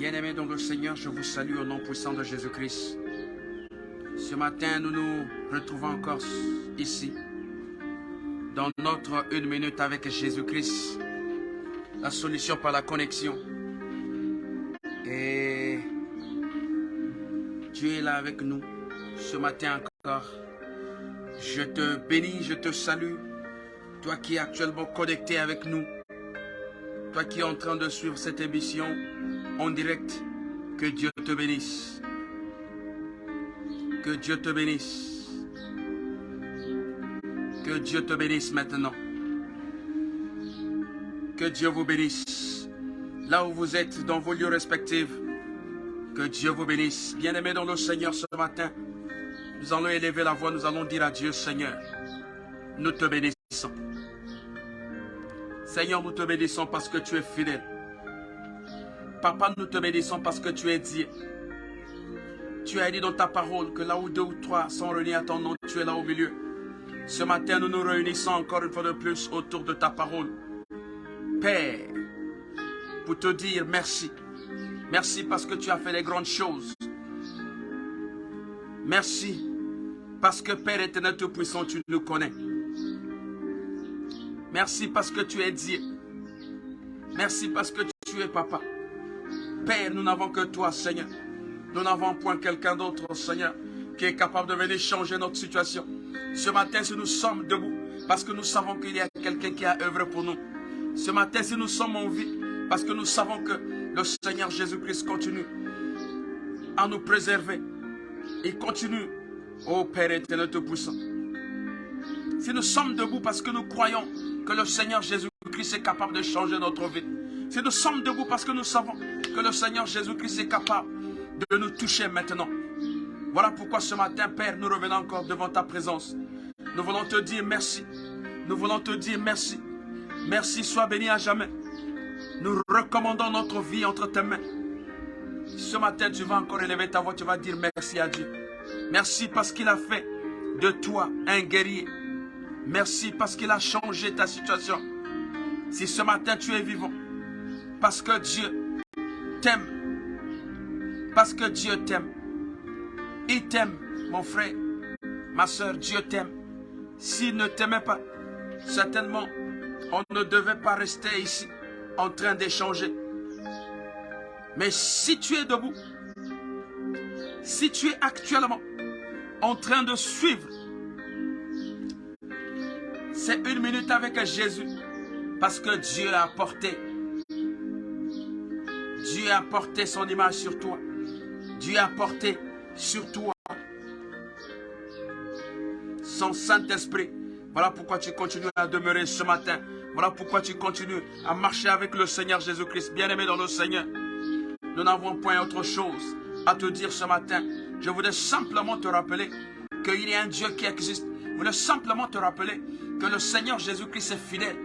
Bien-aimés dans le Seigneur, je vous salue au nom puissant de Jésus-Christ. Ce matin, nous nous retrouvons encore ici, dans notre 1 minute avec Jésus-Christ, la solution par la connexion. Et Dieu est là avec nous ce matin encore. Je te bénis, je te salue, toi qui es actuellement connecté avec nous, toi qui es en train de suivre cette émission en direct, que Dieu te bénisse. Que Dieu te bénisse. Que Dieu te bénisse maintenant. Que Dieu vous bénisse. Là où vous êtes, dans vos lieux respectifs, que Dieu vous bénisse. Bien-aimés dans le Seigneur ce matin, nous allons élever la voix, nous allons dire à Dieu, Seigneur, nous te bénissons. Seigneur, nous te bénissons parce que tu es fidèle. Papa, nous te bénissons parce que tu es Dieu. Tu as dit dans ta parole que là où 2 ou 3 sont réunis à ton nom, tu es là au milieu. Ce matin, nous nous réunissons encore une fois de plus autour de ta parole. Père, pour te dire merci. Merci parce que tu as fait les grandes choses. Merci parce que Père éternel tout-puissant, tu nous connais. Merci parce que tu es Dieu. Merci parce que tu es Papa. Père, nous n'avons que toi, Seigneur. Nous n'avons point quelqu'un d'autre, Seigneur, qui est capable de venir changer notre situation. Ce matin, si nous sommes debout, parce que nous savons qu'il y a quelqu'un qui a œuvré pour nous. Ce matin, si nous sommes en vie, parce que nous savons que le Seigneur Jésus-Christ continue à nous préserver. Il continue, ô Père éternel tout-puissant. Si nous sommes debout parce que nous croyons que le Seigneur Jésus-Christ est capable de changer notre vie. Si nous sommes debout parce que nous savons que le Seigneur Jésus-Christ est capable de nous toucher maintenant. Voilà pourquoi ce matin, Père, nous revenons encore devant ta présence. Nous voulons te dire merci. Nous voulons te dire merci. Merci, sois béni à jamais. Nous recommandons notre vie entre tes mains. Ce matin, tu vas encore élever ta voix, tu vas dire merci à Dieu. Merci parce qu'il a fait de toi un guerrier. Merci parce qu'il a changé ta situation. Si ce matin tu es vivant, parce que Dieu t'aime, parce que Dieu t'aime, il t'aime, mon frère, ma soeur, Dieu t'aime. S'il ne t'aimait pas, certainement, on ne devait pas rester ici en train d'échanger. Mais si tu es debout, si tu es actuellement en train de suivre, c'est 1 minute avec Jésus, parce que Dieu a porté son image sur toi. Dieu a porté sur toi son Saint-Esprit. Voilà pourquoi tu continues à demeurer ce matin. Voilà pourquoi tu continues à marcher avec le Seigneur Jésus-Christ. Bien-aimé dans le Seigneur, nous n'avons point autre chose à te dire ce matin. Je voudrais simplement te rappeler qu'il y a un Dieu qui existe. Je voudrais simplement te rappeler que le Seigneur Jésus-Christ est fidèle.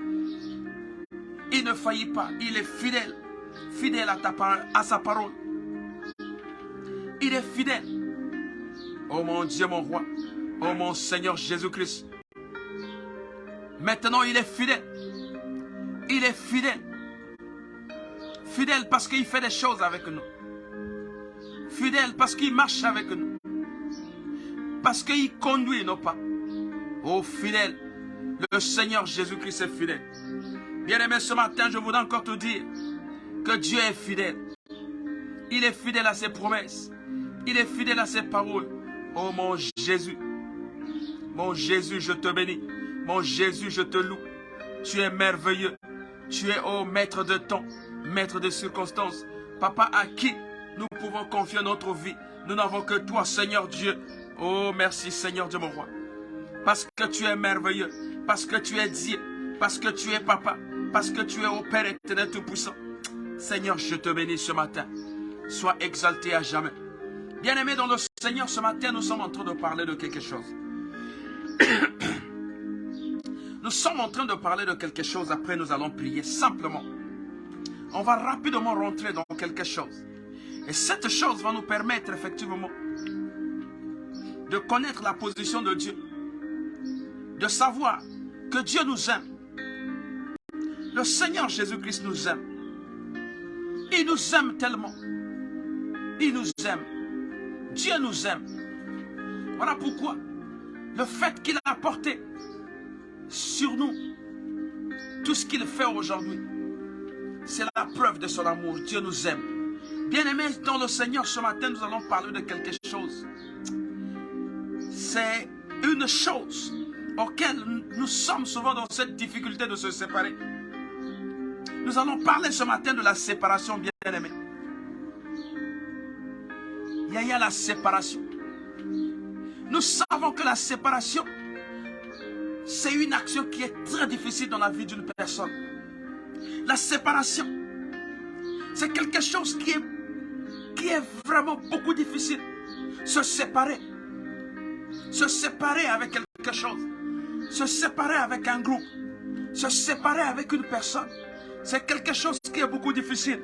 Il ne faillit pas. Il est fidèle. Fidèle à sa parole. Il est fidèle. Oh mon Dieu, mon roi. Oh mon Seigneur Jésus-Christ. Maintenant, il est fidèle. Il est fidèle. Fidèle parce qu'il fait des choses avec nous. Fidèle parce qu'il marche avec nous. Parce qu'il conduit nos pas. Oh fidèle, le Seigneur Jésus-Christ est fidèle. Bien-aimé, ce matin, je voudrais encore te dire que Dieu est fidèle. Il est fidèle à ses promesses. Il est fidèle à ses paroles. Oh mon Jésus. Mon Jésus, je te bénis. Mon Jésus, je te loue. Tu es merveilleux. Tu es, oh, maître de temps, maître des circonstances. Papa, à qui nous pouvons confier notre vie? Nous n'avons que toi, Seigneur Dieu. Oh, merci, Seigneur Dieu, mon roi. Parce que tu es merveilleux. Parce que tu es Dieu. Parce que tu es Papa. Parce que tu es, ô Père éternel tout-puissant. Seigneur, je te bénis ce matin. Sois exalté à jamais. Bien-aimé dans le Seigneur, ce matin, nous sommes en train de parler de quelque chose. Nous sommes en train de parler de quelque chose. Après, nous allons prier simplement. On va rapidement rentrer dans quelque chose. Et cette chose va nous permettre effectivement de connaître la position de Dieu. De savoir que Dieu nous aime. Le Seigneur Jésus-Christ nous aime. Il nous aime tellement Il nous aime. Dieu nous aime. Voilà pourquoi le fait qu'il a porté sur nous tout ce qu'il fait aujourd'hui, c'est la preuve de son amour. Dieu nous aime. Bien-aimés dans le Seigneur, ce matin, nous allons parler de quelque chose. C'est une chose auquel nous sommes souvent dans cette difficulté de se séparer. Nous allons parler ce matin de la séparation, bien-aimés. Il y a la séparation. Nous savons que la séparation, c'est une action qui est très difficile dans la vie d'une personne. La séparation, c'est quelque chose qui est vraiment beaucoup difficile. Se séparer. Se séparer avec quelque chose. Se séparer avec un groupe. Se séparer avec une personne. C'est quelque chose qui est beaucoup difficile.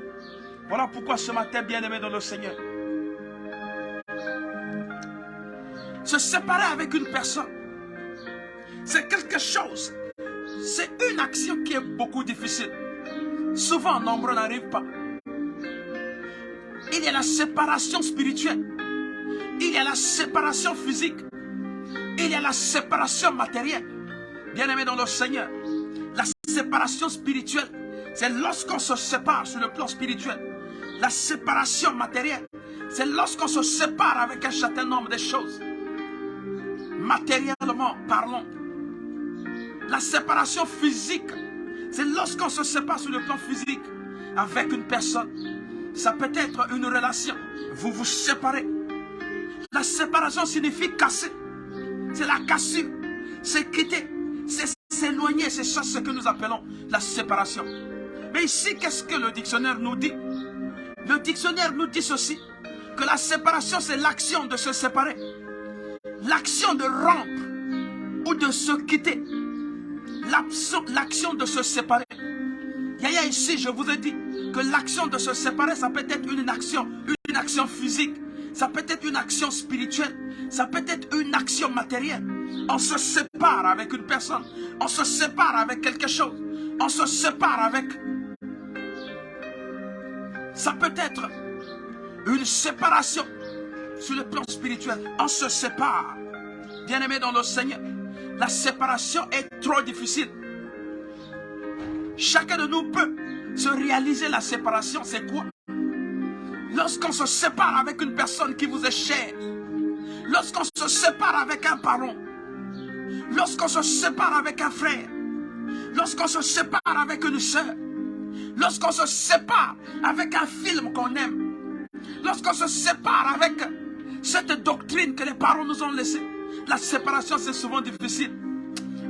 Voilà pourquoi ce matin, bien-aimé dans le Seigneur, se séparer avec une personne, c'est quelque chose, c'est une action qui est beaucoup difficile. Souvent, nombreux n'arrivent pas. Il y a la séparation spirituelle. Il y a la séparation physique. Il y a la séparation matérielle. Bien-aimé dans le Seigneur, la séparation spirituelle, c'est lorsqu'on se sépare sur le plan spirituel. La séparation matérielle, c'est lorsqu'on se sépare avec un certain nombre de choses. Matériellement parlons. La séparation physique, c'est lorsqu'on se sépare sur le plan physique avec une personne. Ça peut être une relation. Vous vous séparez. La séparation signifie casser. C'est la cassure. C'est quitter. C'est s'éloigner. C'est ça ce que nous appelons la séparation. Mais ici, qu'est-ce que le dictionnaire nous dit? Le dictionnaire nous dit ceci. Que la séparation, c'est l'action de se séparer. L'action de rompre ou de se quitter. L'action de se séparer. Yaya, ici, je vous ai dit que l'action de se séparer, ça peut être une action physique. Ça peut être une action spirituelle. Ça peut être une action matérielle. On se sépare avec une personne. On se sépare avec quelque chose. On se sépare avec... Ça peut être une séparation sur le plan spirituel. On se sépare. Bien-aimé dans le Seigneur, la séparation est trop difficile. Chacun de nous peut se réaliser la séparation. C'est quoi? Lorsqu'on se sépare avec une personne qui vous est chère. Lorsqu'on se sépare avec un parent. Lorsqu'on se sépare avec un frère. Lorsqu'on se sépare avec une soeur. Lorsqu'on se sépare avec un film qu'on aime. Lorsqu'on se sépare avec cette doctrine que les parents nous ont laissée. La séparation, c'est souvent difficile.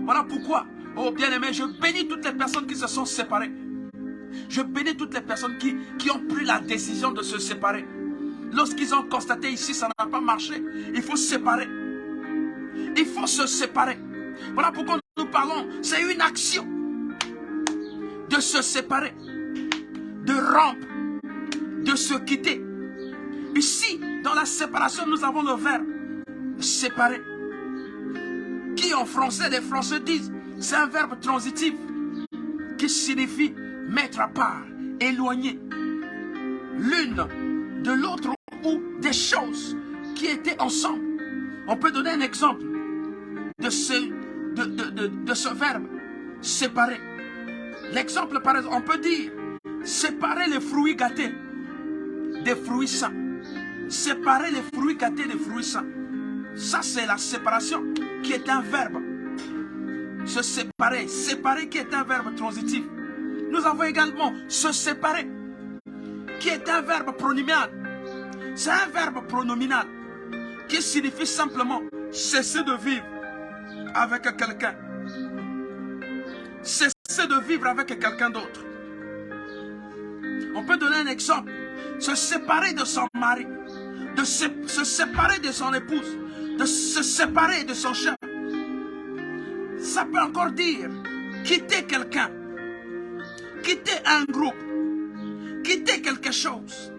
Voilà pourquoi, oh bien-aimé, je bénis toutes les personnes qui se sont séparées. Je bénis toutes les personnes qui ont pris la décision de se séparer. Lorsqu'ils ont constaté ici, ça n'a pas marché, il faut se séparer. Il faut se séparer. Voilà pourquoi nous parlons, c'est une action de se séparer, de rompre, de se quitter. Ici, dans la séparation, nous avons le verbe séparer. Qui en français, les Français disent, c'est un verbe transitif qui signifie mettre à part, éloigner l'une de l'autre ou des choses qui étaient ensemble. On peut donner un exemple de ce verbe séparer. L'exemple, par exemple, on peut dire séparer les fruits gâtés des fruits sains. Séparer les fruits gâtés des fruits sains. Ça, c'est la séparation qui est un verbe. Se séparer. Séparer qui est un verbe transitif. Nous avons également se séparer qui est un verbe pronominal. C'est un verbe pronominal qui signifie simplement cesser de vivre avec quelqu'un. Cesser de vivre avec quelqu'un d'autre. On peut donner un exemple. Se séparer de son mari. De se séparer de son épouse. De se séparer de son chef. Ça peut encore dire quitter quelqu'un. Quitter un groupe. Quitter quelque chose.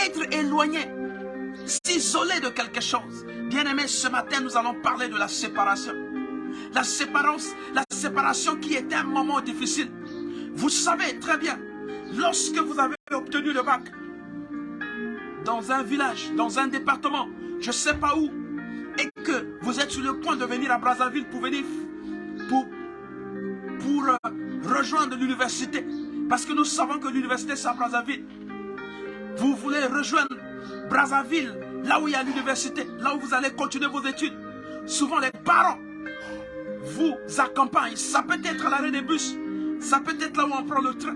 Être éloigné. S'isoler de quelque chose. Bien-aimés, ce matin, nous allons parler de la séparation. La séparation qui est un moment difficile. Vous savez très bien, lorsque vous avez obtenu le bac, dans un village, dans un département, je ne sais pas où, et que vous êtes sur le point de venir à Brazzaville pour venir pour rejoindre l'université, parce que nous savons que l'université c'est à Brazzaville. Vous voulez rejoindre Brazzaville, là où il y a l'université, là où vous allez continuer vos études. Souvent les parents vous accompagnent. Ça peut être à l'arrêt des bus, ça peut être là où on prend le train.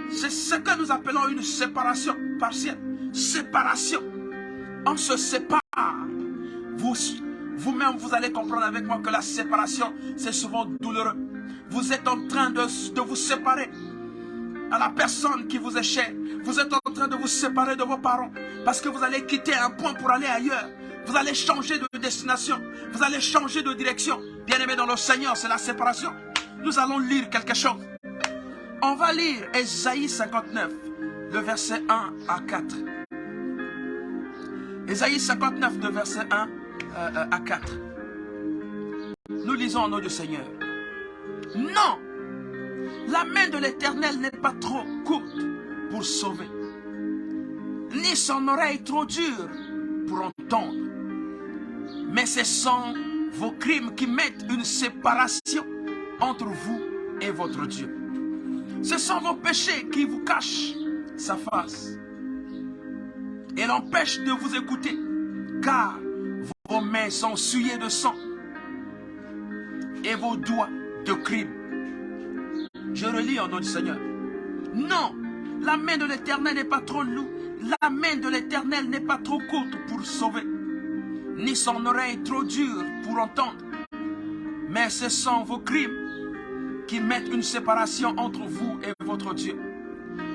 C'est ce que nous appelons une séparation partielle. Séparation. On se sépare. Vous-même, vous allez comprendre avec moi que la séparation, c'est souvent douloureux. Vous êtes en train de vous séparer à la personne qui vous est chère. Vous êtes en train de vous séparer de vos parents parce que vous allez quitter un point pour aller ailleurs. Vous allez changer de destination. Vous allez changer de direction. Bien-aimés dans le Seigneur, c'est la séparation. Nous allons lire quelque chose. On va lire Ésaïe 59, le verset 1 à 4. Ésaïe 59, de verset 1 à 4. Nous lisons au nom du Seigneur. Non, la main de l'Éternel n'est pas trop courte pour sauver, ni son oreille trop dure pour entendre. Mais ce sont vos crimes qui mettent une séparation entre vous et votre Dieu. Ce sont vos péchés qui vous cachent sa face et l'empêchent de vous écouter, car vos mains sont souillées de sang et vos doigts de crime. Je relis au nom du Seigneur. Non, la main de l'Éternel n'est pas trop lourde, la main de l'Éternel n'est pas trop courte pour sauver, ni son oreille trop dure pour entendre. Mais ce sont vos crimes qui mettent une séparation entre vous et votre Dieu.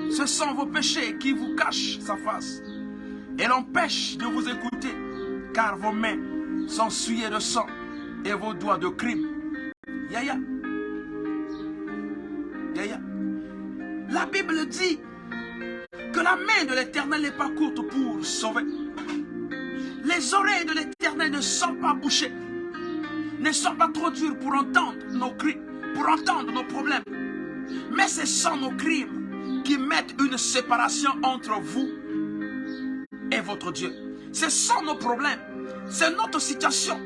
Ce sont vos péchés qui vous cachent sa face et l'empêchent de vous écouter, car vos mains sont souillées de sang et vos doigts de crime. Yaya. Yaya. La Bible dit que la main de l'Éternel n'est pas courte pour sauver. Les oreilles de l'Éternel ne sont pas bouchées, ne sont pas trop dures pour entendre nos cris, pour entendre nos problèmes. Mais ce sont nos crimes qui mettent une séparation entre vous et votre Dieu. Ce sont nos problèmes, c'est notre situation,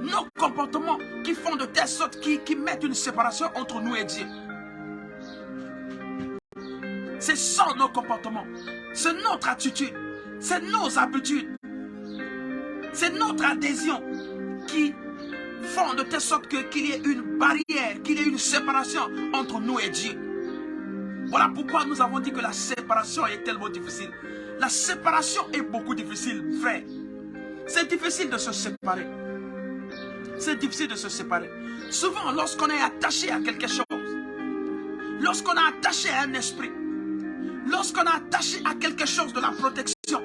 nos comportements qui font de telle sorte qui mettent une séparation entre nous et Dieu. Ce sont nos comportements, c'est notre attitude, c'est nos habitudes, c'est notre adhésion qui font de telle sorte qu'il y ait une barrière, qu'il y ait une séparation entre nous et Dieu. Voilà pourquoi nous avons dit que la séparation est tellement difficile. La séparation est beaucoup difficile, frère. C'est difficile de se séparer. C'est difficile de se séparer. Souvent, lorsqu'on est attaché à quelque chose, lorsqu'on est attaché à un esprit, lorsqu'on est attaché à quelque chose de la protection,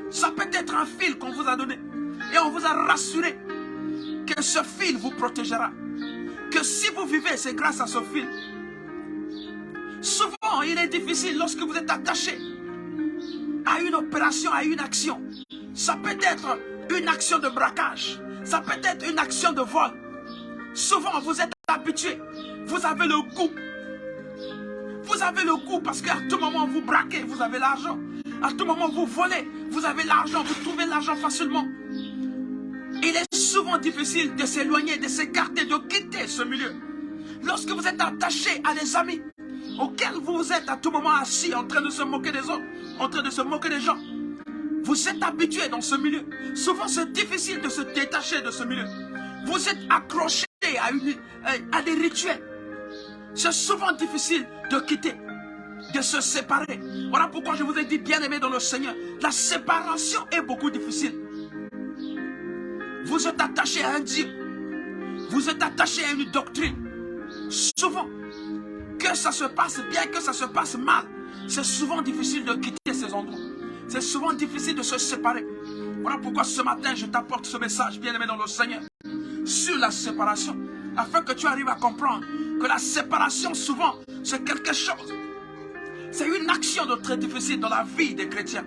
ça peut être un fil qu'on vous a donné et on vous a rassuré que ce fil vous protégera, que si vous vivez, c'est grâce à ce fil. Souvent, il est difficile lorsque vous êtes attaché à une opération, à une action. Ça peut être une action de braquage, ça peut être une action de vol. Souvent, vous êtes habitué, vous avez le goût. Vous avez le goût parce qu'à tout moment, vous braquez, vous avez l'argent. À tout moment, vous volez, vous avez l'argent, vous trouvez l'argent facilement. Il est souvent difficile de s'éloigner, de s'écarter, de quitter ce milieu. Lorsque vous êtes attaché à des amis auxquels vous êtes à tout moment assis en train de se moquer des autres, en train de se moquer des gens, vous êtes habitué dans ce milieu. Souvent, c'est difficile de se détacher de ce milieu. Vous êtes accroché à des rituels. C'est souvent difficile de quitter, de se séparer. Voilà pourquoi je vous ai dit, bien-aimés dans le Seigneur, la séparation est beaucoup difficile. Vous êtes attaché à un Dieu. Vous êtes attaché à une doctrine. Souvent, que ça se passe bien, que ça se passe mal, c'est souvent difficile de quitter ces endroits. C'est souvent difficile de se séparer. Voilà pourquoi ce matin, je t'apporte ce message, bien-aimé dans le Seigneur, sur la séparation, afin que tu arrives à comprendre que la séparation, souvent, c'est quelque chose. C'est une action de très difficile dans la vie des chrétiens.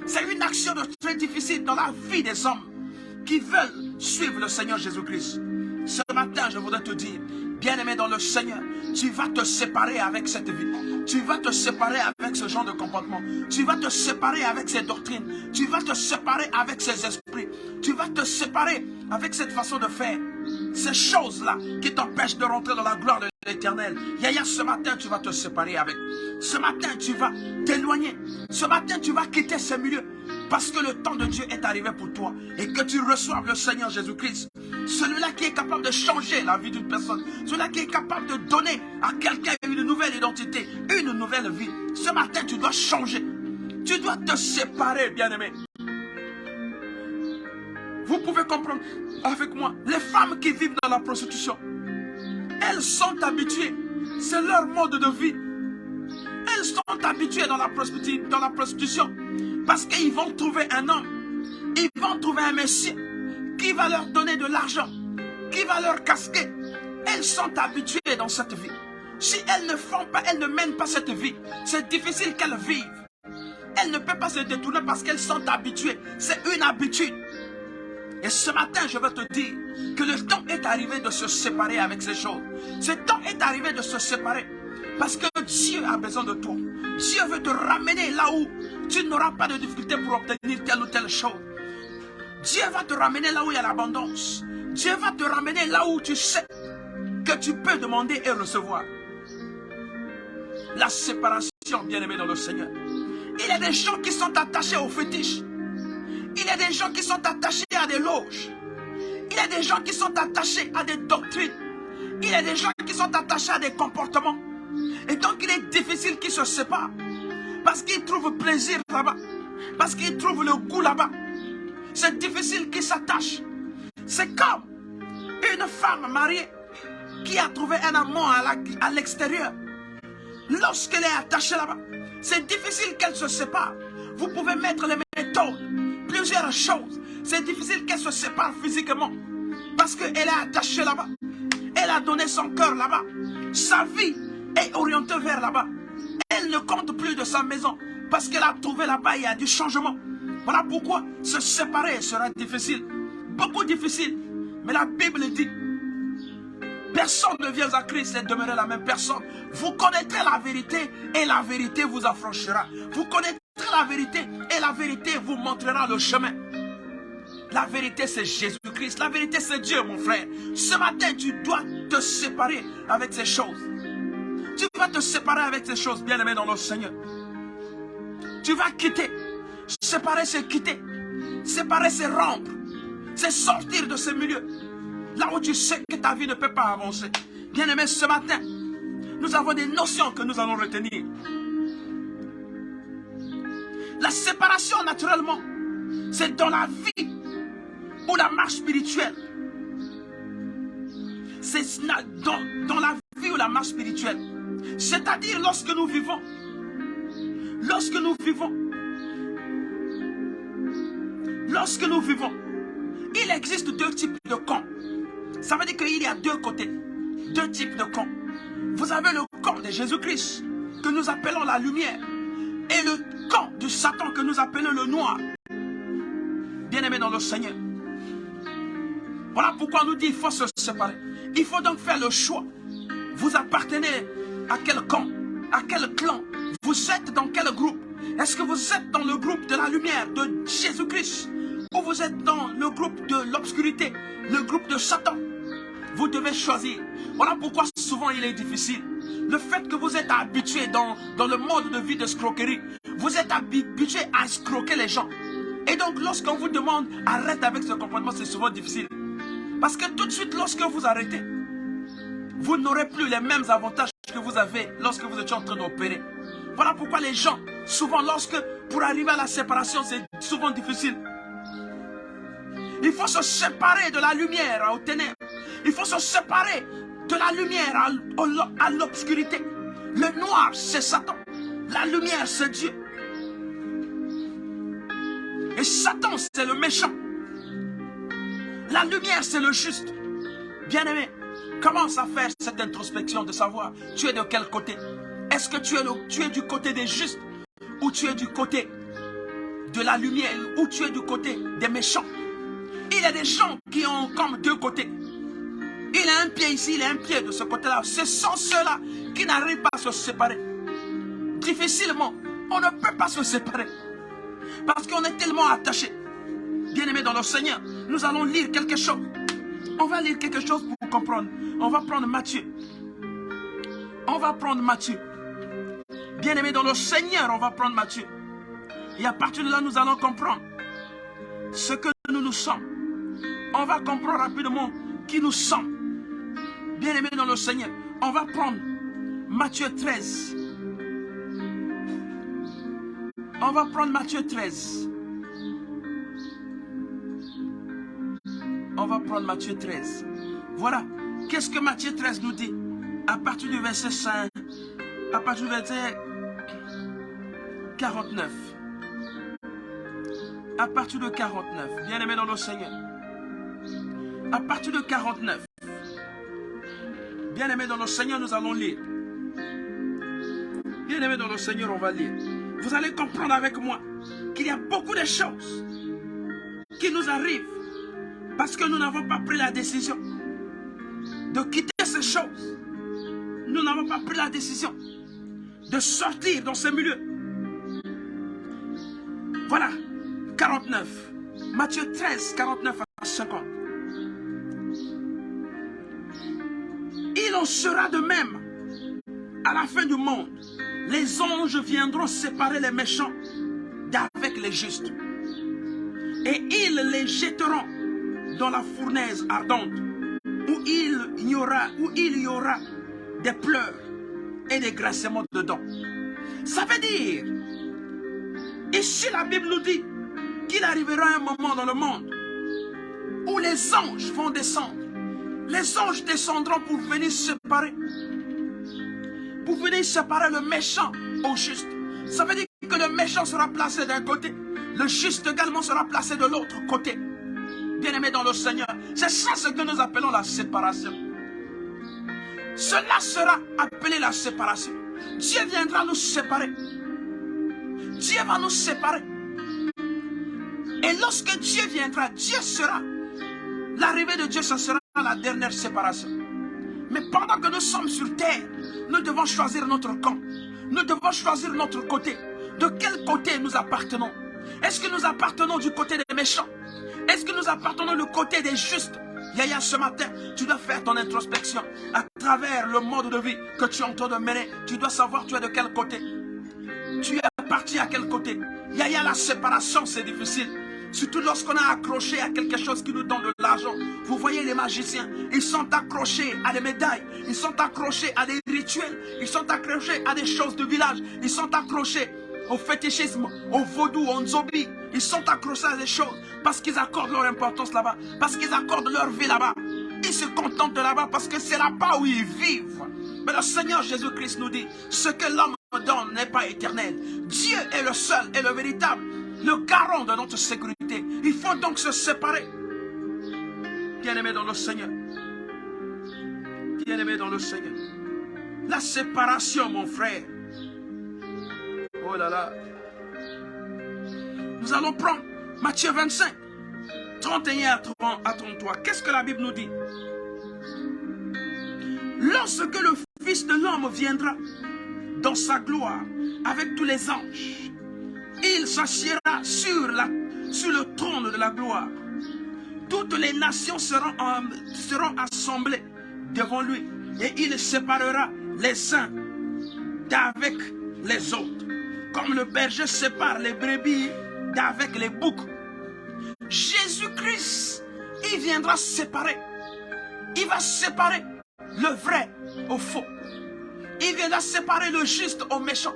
C'est une action de très difficile dans la vie des hommes qui veulent suivre le Seigneur Jésus-Christ. Ce matin, je voudrais te dire, bien-aimé dans le Seigneur, tu vas te séparer avec cette vie. Tu vas te séparer avec ce genre de comportement. Tu vas te séparer avec ces doctrines. Tu vas te séparer avec ces esprits. Tu vas te séparer avec cette façon de faire. Ces choses-là qui t'empêchent de rentrer dans la gloire de l'Éternel. Yaya, ce matin, tu vas te séparer avec. Ce matin, tu vas t'éloigner. Ce matin, tu vas quitter ce milieu. Parce que le temps de Dieu est arrivé pour toi. Et que tu reçoives le Seigneur Jésus-Christ. Celui-là qui est capable de changer la vie d'une personne. Celui-là qui est capable de donner à quelqu'un une nouvelle identité, une nouvelle vie. Ce matin, tu dois changer. Tu dois te séparer, bien-aimé. Vous pouvez comprendre avec moi. Les femmes qui vivent dans la prostitution, elles sont habituées. C'est leur mode de vie. Elles sont habituées dans la prostitution. Parce qu'ils vont trouver un homme. Ils vont trouver un messie qui va leur donner de l'argent, qui va leur casquer. Elles sont habituées dans cette vie. Si elles ne font pas, elles ne mènent pas cette vie, c'est difficile qu'elles vivent. Elles ne peuvent pas se détourner parce qu'elles sont habituées. C'est une habitude. Et ce matin, je veux te dire que le temps est arrivé de se séparer avec ces choses. Ce temps est arrivé de se séparer. Parce que Dieu a besoin de toi. Dieu veut te ramener là où tu n'auras pas de difficulté pour obtenir telle ou telle chose. Dieu va te ramener là où il y a l'abondance. Dieu va te ramener là où tu sais que tu peux demander et recevoir. La séparation, bien-aimé dans le Seigneur. Il y a des gens qui sont attachés aux fétiches. Il y a des gens qui sont attachés à des loges. Il y a des gens qui sont attachés à des doctrines. Il y a des gens qui sont attachés à des comportements. Et donc il est difficile qu'ils se séparent. Parce qu'ils trouvent plaisir là-bas. Parce qu'ils trouvent le goût là-bas. C'est difficile qu'ils s'attachent. C'est comme une femme mariée qui a trouvé un amant à l'extérieur. Lorsqu'elle est attachée là-bas, c'est difficile qu'elle se sépare. Vous pouvez mettre les méthodes, plusieurs choses. C'est difficile qu'elle se sépare physiquement. Parce qu'elle est attachée là-bas. Elle a donné son cœur là-bas. Sa vie est orientée vers là-bas. Elle ne compte plus de sa maison. Parce qu'elle a trouvé là-bas, il y a du changement. Voilà pourquoi se séparer sera difficile. Beaucoup difficile. Mais la Bible dit, personne ne vient à Christ et demeurer la même personne. Vous connaîtrez la vérité et la vérité vous affranchira. Vous connaîtrez la vérité et la vérité vous montrera le chemin. La vérité c'est Jésus-Christ. La vérité c'est Dieu, mon frère. Ce matin, tu dois te séparer avec ces choses. Tu vas te séparer avec ces choses, bien-aimé dans le Seigneur. Tu vas quitter. Séparer, c'est quitter. Séparer, c'est rompre. C'est sortir de ce milieu. Là où tu sais que ta vie ne peut pas avancer. Bien-aimé, ce matin, nous avons des notions que nous allons retenir. La séparation, naturellement, c'est dans la vie ou la marche spirituelle. C'est dans la vie ou la marche spirituelle. C'est-à-dire lorsque nous vivons. Lorsque nous vivons. Lorsque nous vivons. Il existe deux types de camps. Ça veut dire qu'il y a deux côtés. Deux types de camps. Vous avez le camp de Jésus-Christ, que nous appelons la lumière. Et le camp du Satan, que nous appelons le noir. Bien-aimé dans le Seigneur. Voilà pourquoi on nous dit qu'il faut se séparer. Il faut donc faire le choix. Vous appartenez à quel camp? À quel clan? Vous êtes dans quel groupe? Est-ce que vous êtes dans le groupe de la lumière de Jésus-Christ? Ou vous êtes dans le groupe de l'obscurité, le groupe de Satan? Vous devez choisir. Voilà pourquoi souvent il est difficile. Le fait que vous êtes habitué dans le mode de vie d'escroquerie, vous êtes habitué à escroquer les gens. Et donc lorsqu'on vous demande arrête avec ce comportement, c'est souvent difficile. Parce que tout de suite lorsque vous arrêtez, vous n'aurez plus les mêmes avantages que vous avez lorsque vous étiez en train d'opérer. Voilà pourquoi les gens, souvent pour arriver à la séparation, c'est souvent difficile. Il faut se séparer de la lumière aux ténèbres. Il faut se séparer de la lumière à l'obscurité. Le noir, c'est Satan. La lumière, c'est Dieu. Et Satan, c'est le méchant. La lumière, c'est le juste. Bien-aimé, commence à faire cette introspection de savoir tu es de quel côté. Est-ce que tu es du côté des justes ou tu es du côté de la lumière ou tu es du côté des méchants? Il y a des gens qui ont comme deux côtés. Il a un pied ici, il a un pied de ce côté-là. Ce sont ceux-là qui n'arrivent pas à se séparer. Difficilement, on ne peut pas se séparer. Parce qu'on est tellement attachés. Bien-aimés dans le Seigneur, nous allons lire quelque chose. On va lire quelque chose pour comprendre. On va prendre Matthieu. On va prendre Matthieu. Bien-aimés dans le Seigneur, on va prendre Matthieu. Et à partir de là, nous allons comprendre ce que nous sommes. On va comprendre rapidement qui nous sommes. Bien-aimés dans le Seigneur, on va prendre Matthieu 13. On va prendre Matthieu 13. On va prendre Matthieu 13. Voilà. Qu'est-ce que Matthieu 13 nous dit? À partir du verset 5, à partir du verset 49. À partir de 49. Bien-aimés dans le Seigneur. À partir de 49. Bien-aimés dans le Seigneur, nous allons lire. Bien-aimés dans le Seigneur, on va lire. Vous allez comprendre avec moi qu'il y a beaucoup de choses qui nous arrivent parce que nous n'avons pas pris la décision de quitter ces choses. Nous n'avons pas pris la décision de sortir dans ce milieu. Voilà, 49. Matthieu 13, 49 à 50. Il en sera de même à la fin du monde. Les anges viendront séparer les méchants d'avec les justes. Et ils les jetteront dans la fournaise ardente, où il y aura des pleurs et des grincements de dents. Ça veut dire, ici la Bible nous dit qu'il arrivera un moment dans le monde où les anges vont descendre. Les anges descendront pour venir séparer. Pour venir séparer le méchant au juste. Ça veut dire que le méchant sera placé d'un côté. Le juste également sera placé de l'autre côté. Bien-aimés dans le Seigneur. C'est ça ce que nous appelons la séparation. Cela sera appelé la séparation. Dieu viendra nous séparer. Dieu va nous séparer. Et lorsque Dieu viendra, Dieu sera. L'arrivée de Dieu, ce sera la dernière séparation. Mais pendant que nous sommes sur terre, nous devons choisir notre camp. Nous devons choisir notre côté. De quel côté nous appartenons? Est-ce que nous appartenons du côté des méchants? Est-ce que nous appartenons du côté des justes? Yaya, ce matin, tu dois faire ton introspection. À travers le mode de vie que tu es en train de mener, tu dois savoir tu es de quel côté. Tu es parti à quel côté? Yaya, la séparation, c'est difficile. Surtout lorsqu'on a accroché à quelque chose qui nous donne de l'argent. Vous voyez les magiciens, ils sont accrochés à des médailles, ils sont accrochés à des rituels, ils sont accrochés à des choses de village, ils sont accrochés au fétichisme, au vaudou, au nzobi. Ils sont accrochés à des choses parce qu'ils accordent leur importance là-bas, parce qu'ils accordent leur vie là-bas. Ils se contentent de là-bas parce que c'est là-bas où ils vivent. Mais le Seigneur Jésus-Christ nous dit, ce que l'homme donne n'est pas éternel. Dieu est le seul et le véritable, le garant de notre sécurité. Il faut donc se séparer. Bien-aimé dans le Seigneur. Bien-aimé dans le Seigneur. La séparation, mon frère. Oh là là. Nous allons prendre Matthieu 25, 31 à 33. Qu'est-ce que la Bible nous dit? Lorsque le Fils de l'homme viendra dans sa gloire avec tous les anges, il s'assiera sur le trône de la gloire. Toutes les nations seront assemblées devant lui. Et il séparera les uns d'avec les autres. Comme le berger sépare les brebis d'avec les boucs. Jésus-Christ, il viendra séparer. Il va séparer le vrai au faux. Il viendra séparer le juste au méchant.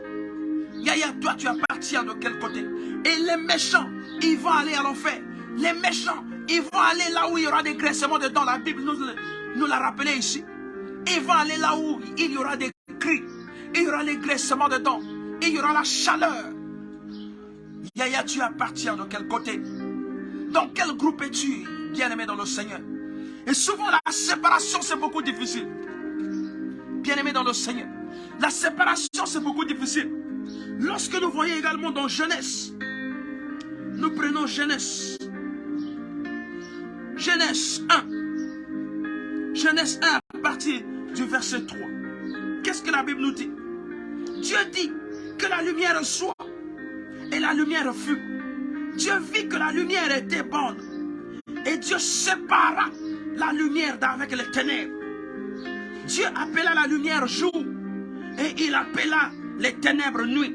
Yaya, toi tu appartiens de quel côté? Et les méchants, ils vont aller à l'enfer. Les méchants, ils vont aller là où il y aura des graissements de dents. La Bible nous l'a rappelé ici. Ils vont aller là où il y aura des cris. Il y aura les graissements de dents. Il y aura la chaleur. Yaya, tu appartiens de quel côté? Dans quel groupe es-tu, bien-aimé dans le Seigneur? Et souvent la séparation c'est beaucoup difficile. Bien-aimé dans le Seigneur, la séparation c'est beaucoup difficile. Lorsque nous voyons également dans Genèse, nous prenons Genèse 1. Genèse 1, à partir du verset 3. Qu'est-ce que la Bible nous dit? Dieu dit que la lumière soit, et la lumière fut. Dieu vit que la lumière était bonne, et Dieu sépara la lumière d'avec les ténèbres. Dieu appela la lumière jour, et il appela les ténèbres nuit.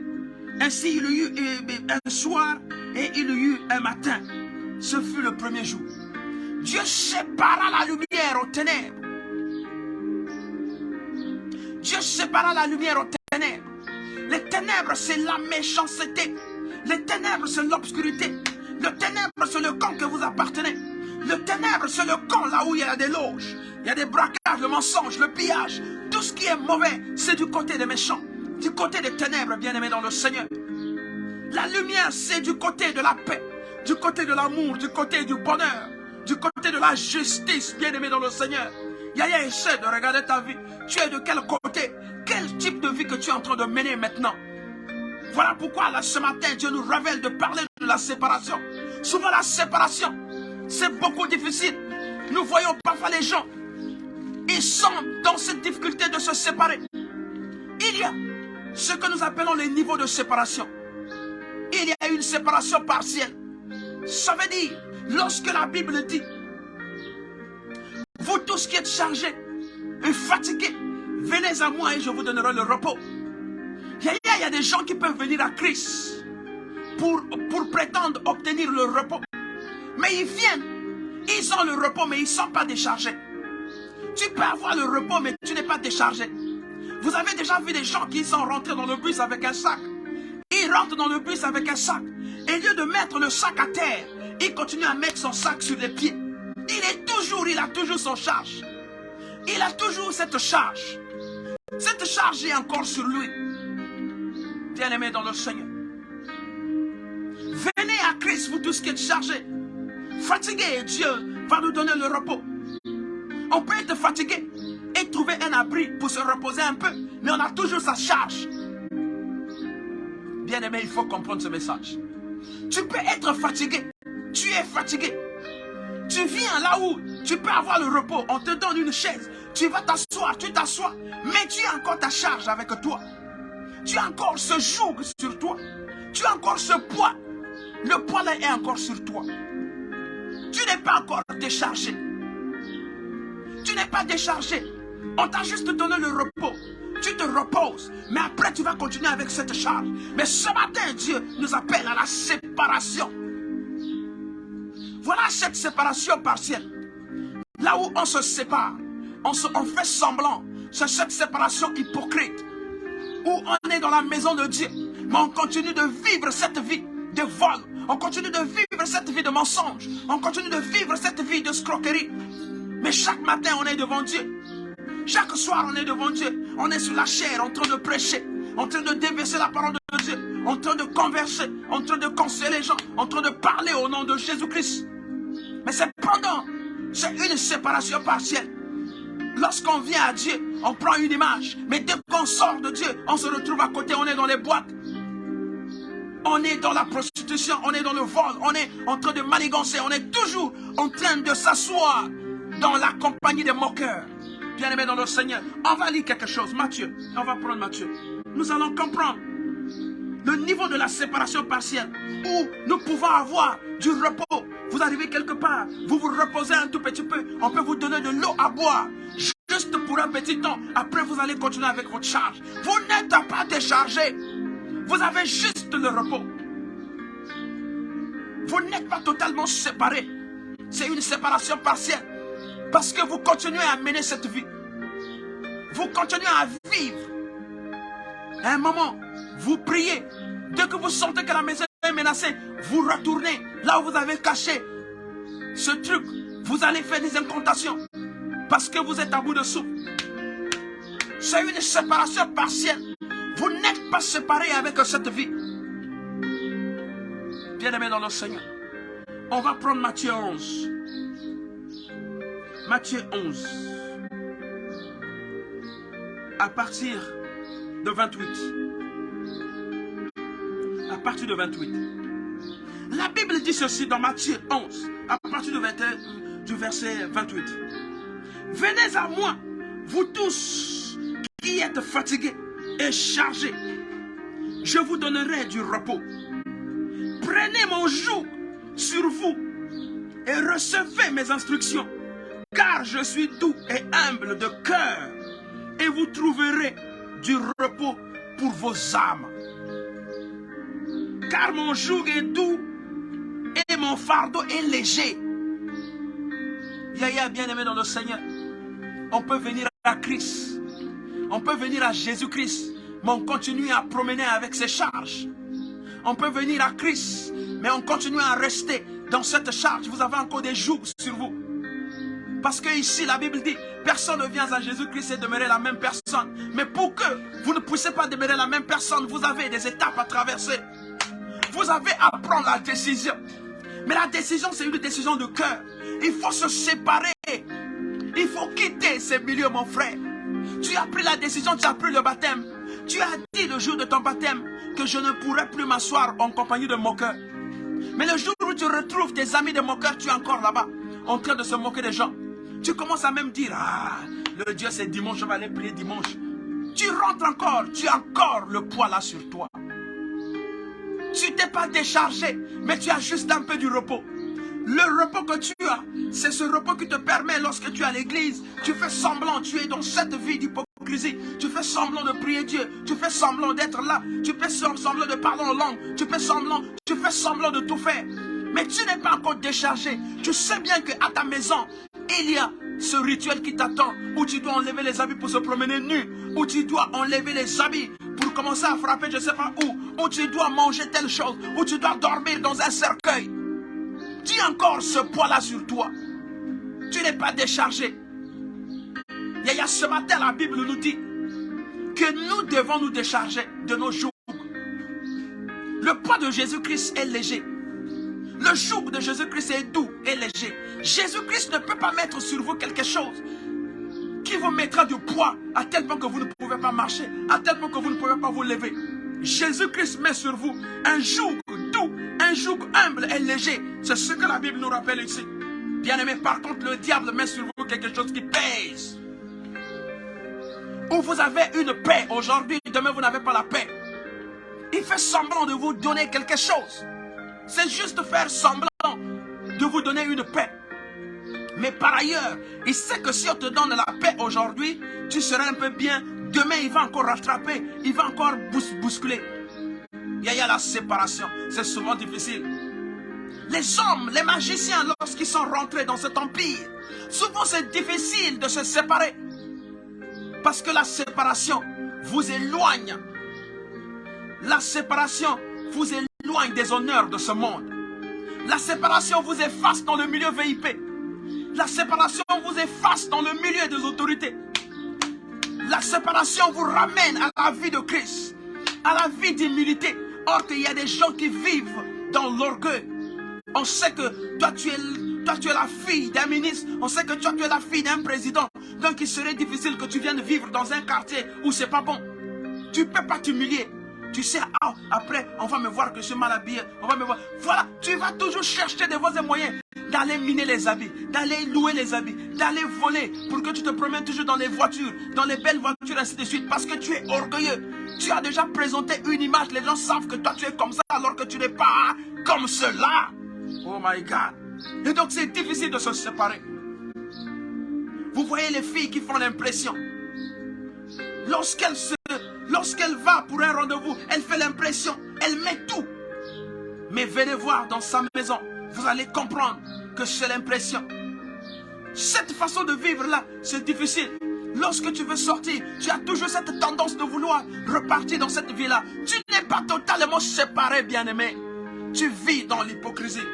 Ainsi il y eut un soir, et il y eut un matin. Ce fut le premier jour. Dieu sépara la lumière aux ténèbres. Dieu sépara la lumière aux ténèbres. Les ténèbres, c'est la méchanceté. Les ténèbres, c'est l'obscurité. Le ténèbre, c'est le camp que vous appartenez. Le ténèbre, c'est le camp là où il y a des loges. Il y a des braquages, le mensonge, le pillage. Tout ce qui est mauvais, c'est du côté des méchants. Du côté des ténèbres, bien-aimés dans le Seigneur. La lumière, c'est du côté de la paix, du côté de l'amour, du côté du bonheur, du côté de la justice, bien-aimé dans le Seigneur. Yaya essaie de regarder ta vie. Tu es de quel côté? Quel type de vie que tu es en train de mener maintenant? Voilà pourquoi là, ce matin, Dieu nous révèle de parler de la séparation. Souvent la séparation, c'est beaucoup difficile. Nous voyons parfois les gens, ils sont dans cette difficulté de se séparer. Il y a ce que nous appelons les niveaux de séparation. Il y a une séparation partielle. Ça veut dire, lorsque la Bible dit, vous tous qui êtes chargés et fatigués, venez à moi et je vous donnerai le repos. Il y a des gens qui peuvent venir à Christ pour prétendre obtenir le repos. Mais ils viennent, ils ont le repos, mais ils ne sont pas déchargés. Tu peux avoir le repos, mais tu n'es pas déchargé. Vous avez déjà vu des gens qui sont rentrés dans le bus avec un sac. Ils rentrent dans le bus avec un sac. Et au lieu de mettre le sac à terre, il continue à mettre son sac sur les pieds. Il a toujours son charge. Il a toujours cette charge. Cette charge est encore sur lui. Bien-aimés dans le Seigneur. Venez à Christ, vous tous qui êtes chargés. Fatigués, Dieu va nous donner le repos. On peut être fatigué et trouver un abri pour se reposer un peu, mais on a toujours sa charge. Bien-aimé, il faut comprendre ce message. Tu peux être fatigué. Tu es fatigué. Tu viens là où tu peux avoir le repos. On te donne une chaise. Tu vas t'asseoir, tu t'assois. Mais tu as encore ta charge avec toi. Tu as encore ce joug sur toi. Tu as encore ce poids. Le poids là est encore sur toi. Tu n'es pas encore déchargé. Tu n'es pas déchargé. On t'a juste donné le repos. Tu te reposes. Mais après tu vas continuer avec cette charge. Mais ce matin, Dieu nous appelle à la séparation. Voilà cette séparation partielle. Là où on se sépare, on fait semblant. C'est cette séparation hypocrite. Où on est dans la maison de Dieu, mais on continue de vivre cette vie de vol. On continue de vivre cette vie de mensonge. On continue de vivre cette vie de escroquerie. Mais chaque matin, on est devant Dieu. Chaque soir, on est devant Dieu. On est sur la chair, en train de prêcher, en train de déverser la parole de Dieu, en train de converser, en train de conseiller les gens, en train de parler au nom de Jésus-Christ. Mais cependant, c'est une séparation partielle. Lorsqu'on vient à Dieu, on prend une image. Mais dès qu'on sort de Dieu, on se retrouve à côté, on est dans les boîtes. On est dans la prostitution, on est dans le vol, on est en train de manigancer, on est toujours en train de s'asseoir dans la compagnie des moqueurs. Bien-aimés dans le Seigneur, on va lire quelque chose. Matthieu, on va prendre Matthieu. Nous allons comprendre le niveau de la séparation partielle où nous pouvons avoir du repos. Vous arrivez quelque part, vous vous reposez un tout petit peu, on peut vous donner de l'eau à boire, juste pour un petit temps. Après, vous allez continuer avec votre charge. Vous n'êtes pas déchargé. Vous avez juste le repos. Vous n'êtes pas totalement séparé. C'est une séparation partielle. Parce que vous continuez à mener cette vie. Vous continuez à vivre. À un moment, vous priez. Dès que vous sentez que la maison est menacée, vous retournez là où vous avez caché ce truc. Vous allez faire des incantations. Parce que vous êtes à bout de souffle. C'est une séparation partielle. Vous n'êtes pas séparés avec cette vie. Bien-aimés dans le Seigneur. On va prendre Matthieu 11. Matthieu 11. À partir de 28. À partir de 28. La Bible dit ceci dans Matthieu 11. À partir du verset 28. Venez à moi, vous tous qui êtes fatigués et chargés. Je vous donnerai du repos. Prenez mon joug sur vous et recevez mes instructions, car je suis doux et humble de cœur, et vous trouverez du repos pour vos âmes. Car mon joug est doux et mon fardeau est léger. Yaya, bien-aimé dans le Seigneur, on peut venir à Christ, on peut venir à Jésus-Christ, mais on continue à promener avec ses charges. On peut venir à Christ, mais on continue à rester dans cette charge. Vous avez encore des jougs sur vous. Parce que ici, la Bible dit, personne ne vient à Jésus-Christ et demeurer la même personne. Mais pour que vous ne puissiez pas demeurer la même personne, vous avez des étapes à traverser. Vous avez à prendre la décision. Mais la décision, c'est une décision de cœur. Il faut se séparer. Il faut quitter ces milieux, mon frère. Tu as pris la décision, tu as pris le baptême. Tu as dit le jour de ton baptême que je ne pourrais plus m'asseoir en compagnie de moqueurs. Mais le jour où tu retrouves tes amis de moqueurs, tu es encore là-bas, en train de se moquer des gens. Tu commences à même dire, ah, le Dieu c'est dimanche, je vais aller prier dimanche. Tu rentres encore, tu as encore le poids là sur toi. Tu t'es pas déchargé, mais tu as juste un peu du repos. Le repos que tu as, c'est ce repos qui te permet, lorsque tu es à l'église, tu fais semblant, tu es dans cette vie d'hypocrisie, tu fais semblant de prier Dieu, tu fais semblant d'être là, tu fais semblant de parler en langue, tu fais semblant de tout faire. Mais tu n'es pas encore déchargé. Tu sais bien qu'à ta maison, il y a ce rituel qui t'attend, où tu dois enlever les habits pour se promener nu, où tu dois enlever les habits pour commencer à frapper je ne sais pas où tu dois manger telle chose, où tu dois dormir dans un cercueil. Tu as encore ce poids-là sur toi. Tu n'es pas déchargé. Il y a ce matin, la Bible nous dit que nous devons nous décharger de nos jougs. Le poids de Jésus-Christ est léger. Le joug de Jésus-Christ est doux et léger. Jésus-Christ ne peut pas mettre sur vous quelque chose qui vous mettra du poids à tel point que vous ne pouvez pas marcher, à tel point que vous ne pouvez pas vous lever. Jésus-Christ met sur vous un joug doux, un joug humble et léger. C'est ce que la Bible nous rappelle ici. Bien-aimé, par contre, le diable met sur vous quelque chose qui pèse. Où vous avez une paix aujourd'hui, demain vous n'avez pas la paix. Il fait semblant de vous donner quelque chose. C'est juste faire semblant de vous donner une paix. Mais par ailleurs, il sait que si on te donne la paix aujourd'hui, tu seras un peu bien. Demain, il va encore rattraper, il va encore bousculer. Il y a la séparation, c'est souvent difficile. Les hommes, les magiciens, lorsqu'ils sont rentrés dans cet empire, souvent c'est difficile de se séparer. Parce que la séparation vous éloigne. La séparation vous éloigne des honneurs de ce monde. La séparation vous efface dans le milieu VIP. La séparation vous efface dans le milieu des autorités. La séparation vous ramène à la vie de Christ, à la vie d'humilité. Or qu'il y a des gens qui vivent dans l'orgueil. On sait que toi tu es la fille d'un ministre. On sait que toi tu es la fille d'un président. Donc il serait difficile que tu viennes vivre dans un quartier où c'est pas bon. Tu ne peux pas t'humilier. Tu sais, ah, après on va me voir que je suis mal habillé. On va me voir. Voilà, tu vas toujours chercher des voies et moyens d'aller miner les habits, d'aller louer les habits, d'aller voler pour que tu te promènes toujours dans les voitures, dans les belles voitures, ainsi de suite, parce que tu es orgueilleux. Tu as déjà présenté une image, les gens savent que toi tu es comme ça alors que tu n'es pas comme cela. Oh my God. Et donc c'est difficile de se séparer. Vous voyez les filles qui font l'impression. Lorsqu'elle va pour un rendez-vous, elle fait l'impression, elle met tout. Mais venez voir dans sa maison, vous allez comprendre que c'est l'impression. Cette façon de vivre là, c'est difficile. Lorsque tu veux sortir, tu as toujours cette tendance de vouloir repartir dans cette vie là. Tu n'es pas totalement séparé, bien-aimé. Tu vis dans l'hypocrisie.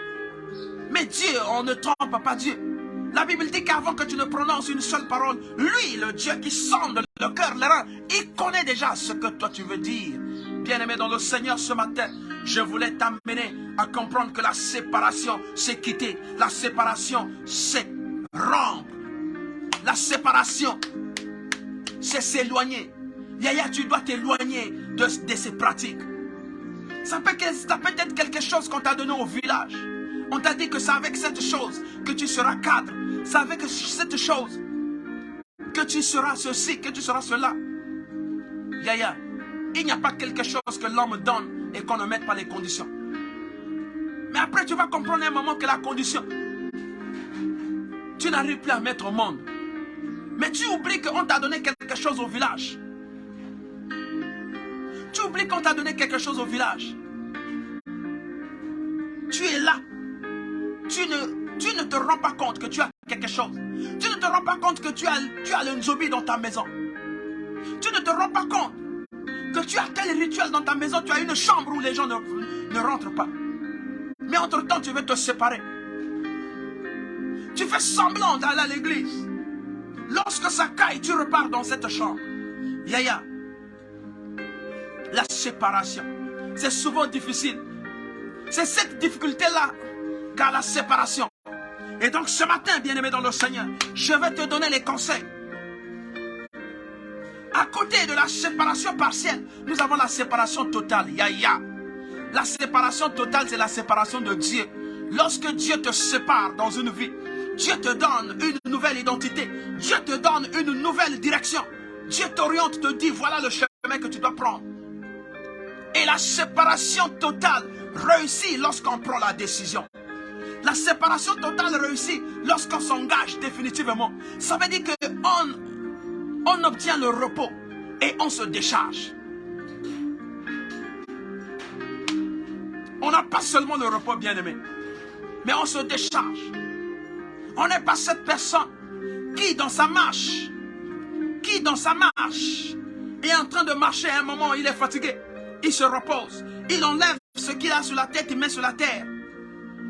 Mais Dieu, on ne trompe pas Dieu. La Bible dit qu'avant que tu ne prononces une seule parole, lui, le Dieu qui sonde le cœur, les reins, il connaît déjà ce que toi tu veux dire. Bien-aimé dans le Seigneur, ce matin, je voulais t'amener à comprendre que la séparation, c'est quitter. La séparation, c'est rompre. La séparation, c'est s'éloigner. Yaya, tu dois t'éloigner de ces pratiques. Ça peut être quelque chose qu'on t'a donné au village. On t'a dit que c'est avec cette chose que tu seras cadre. C'est avec cette chose que tu seras ceci, que tu seras cela. Yaya, il n'y a pas quelque chose que l'homme donne et qu'on ne mette pas les conditions. Mais après, tu vas comprendre à un moment que la condition, tu n'arrives plus à mettre au monde. Mais tu oublies qu'on t'a donné quelque chose au village. Tu oublies qu'on t'a donné quelque chose au village. Tu es là. Tu ne te rends pas compte que tu as quelque chose. Tu ne te rends pas compte que tu as le nzobi dans ta maison. Tu ne te rends pas compte que tu as tel rituel dans ta maison. Tu as une chambre où les gens ne rentrent pas. Mais entre-temps, tu veux te séparer. Tu fais semblant d'aller à l'église. Lorsque ça caille, tu repars dans cette chambre. Yaya, la séparation, c'est souvent difficile. C'est cette difficulté-là qu'a la séparation. Et donc ce matin, bien-aimé dans le Seigneur, je vais te donner les conseils. À côté de la séparation partielle, nous avons la séparation totale. Yaya. La séparation totale, c'est la séparation de Dieu. Lorsque Dieu te sépare dans une vie, Dieu te donne une nouvelle identité. Dieu te donne une nouvelle direction. Dieu t'oriente, te dit, voilà le chemin que tu dois prendre. Et la séparation totale réussit lorsqu'on prend la décision. La séparation totale réussit lorsqu'on s'engage définitivement. Ça veut dire qu'on obtient le repos et on se décharge. On n'a pas seulement le repos, bien-aimé, mais on se décharge. On n'est pas cette personne qui, dans sa marche, est en train de marcher à un moment, il est fatigué, il se repose, il enlève ce qu'il a sur la tête, il met sur la terre,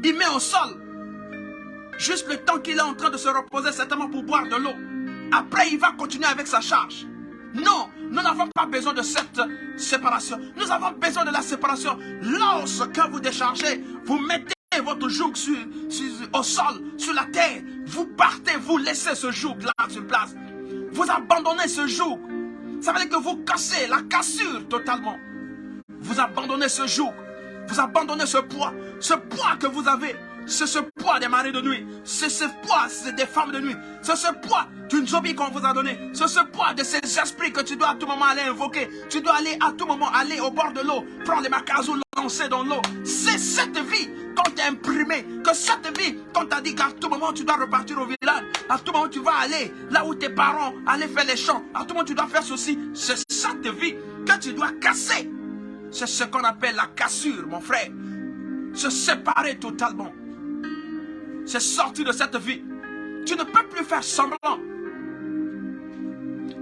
il met au sol, juste le temps qu'il est en train de se reposer, certainement pour boire de l'eau. Après, il va continuer avec sa charge. Non, nous n'avons pas besoin de cette séparation. Nous avons besoin de la séparation. Lorsque vous déchargez, vous mettez votre joug au sol, sur la terre. Vous partez, vous laissez ce joug là sur place. Vous abandonnez ce joug. Ça veut dire que vous cassez la cassure totalement. Vous abandonnez ce joug. Vous abandonnez ce poids. Ce poids que vous avez. C'est ce poids des maris de nuit. C'est ce poids des femmes de nuit. C'est ce poids d'une zombie qu'on vous a donné. C'est ce poids de ces esprits que tu dois à tout moment aller invoquer. Tu dois aller à tout moment aller au bord de l'eau. Prendre les macazous, lancer dans l'eau. C'est cette vie qu'on t'a imprimée. Que cette vie qu'on t'a dit qu'à tout moment tu dois repartir au village. À tout moment tu vas aller là où tes parents allaient faire les champs. À tout moment tu dois faire ceci. C'est cette vie que tu dois casser. C'est ce qu'on appelle la cassure, mon frère. Se séparer totalement. C'est sortir de cette vie. Tu ne peux plus faire semblant.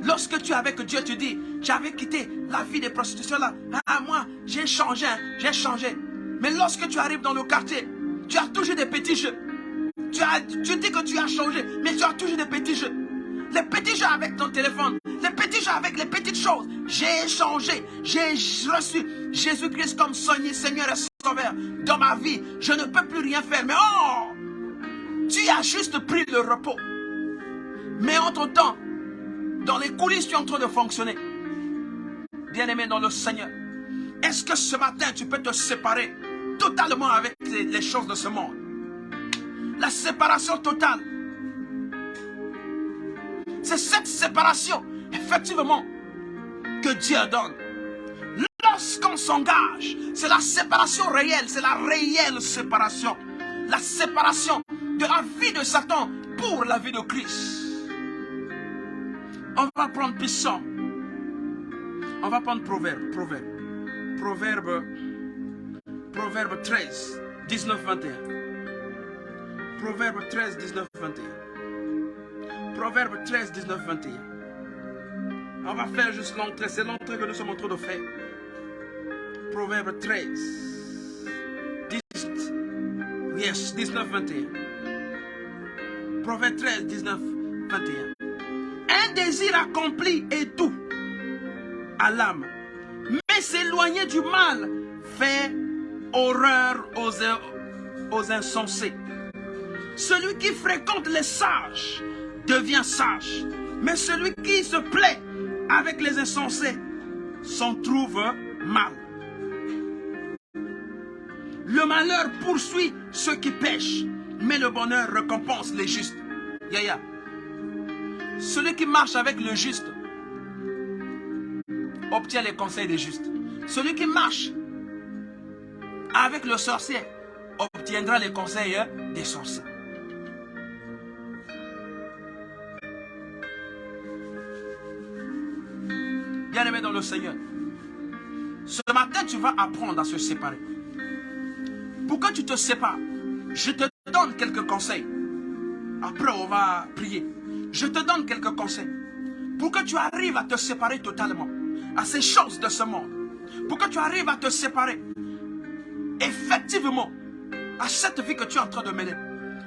Lorsque tu es avec Dieu, tu dis, j'avais quitté la vie des prostitutions là. Ah, moi, j'ai changé, j'ai changé. Mais lorsque tu arrives dans le quartier, tu as toujours des petits jeux. Tu dis que tu as changé, mais tu as toujours des petits jeux. Les petits jeux avec ton téléphone, les petits jeux avec les petites choses. J'ai changé, j'ai reçu Jésus-Christ comme Seigneur et Sauveur dans ma vie. Je ne peux plus rien faire. Mais oh! Tu as juste pris le repos. Mais entre-temps, dans les coulisses, tu es en train de fonctionner. Bien-aimé dans le Seigneur, est-ce que ce matin, tu peux te séparer totalement avec les choses de ce monde? La séparation totale. C'est cette séparation, effectivement, que Dieu donne. Lorsqu'on s'engage, c'est la séparation réelle, c'est la réelle séparation. La séparation de la vie de Satan pour la vie de Christ. On va prendre Psaume. On va prendre Proverbe 13, 19, 21. Proverbe 13, 19, 21. Proverbe 13, 19, 21. On va faire juste l'entrée. C'est l'entrée que nous sommes en train de faire. Proverbe 13. 19, 21. Proverbe 13, 19, 21. Un désir accompli est doux à l'âme, mais s'éloigner du mal fait horreur aux insensés. Celui qui fréquente les sages devient sage, mais celui qui se plaît avec les insensés s'en trouve mal. Le malheur poursuit ceux qui pêchent, mais le bonheur récompense les justes. Yaya. celui qui marche avec le juste obtient les conseils des justes. Celui qui marche avec le sorcier obtiendra les conseils des sorciers. Bien-aimé dans le Seigneur, ce matin tu vas apprendre à se séparer. Pour que tu te sépares, je te donne quelques conseils. Après on va prier. Je te donne quelques conseils. Pour que tu arrives à te séparer totalement à ces choses de ce monde. Pour que tu arrives à te séparer effectivement à cette vie que tu es en train de mener.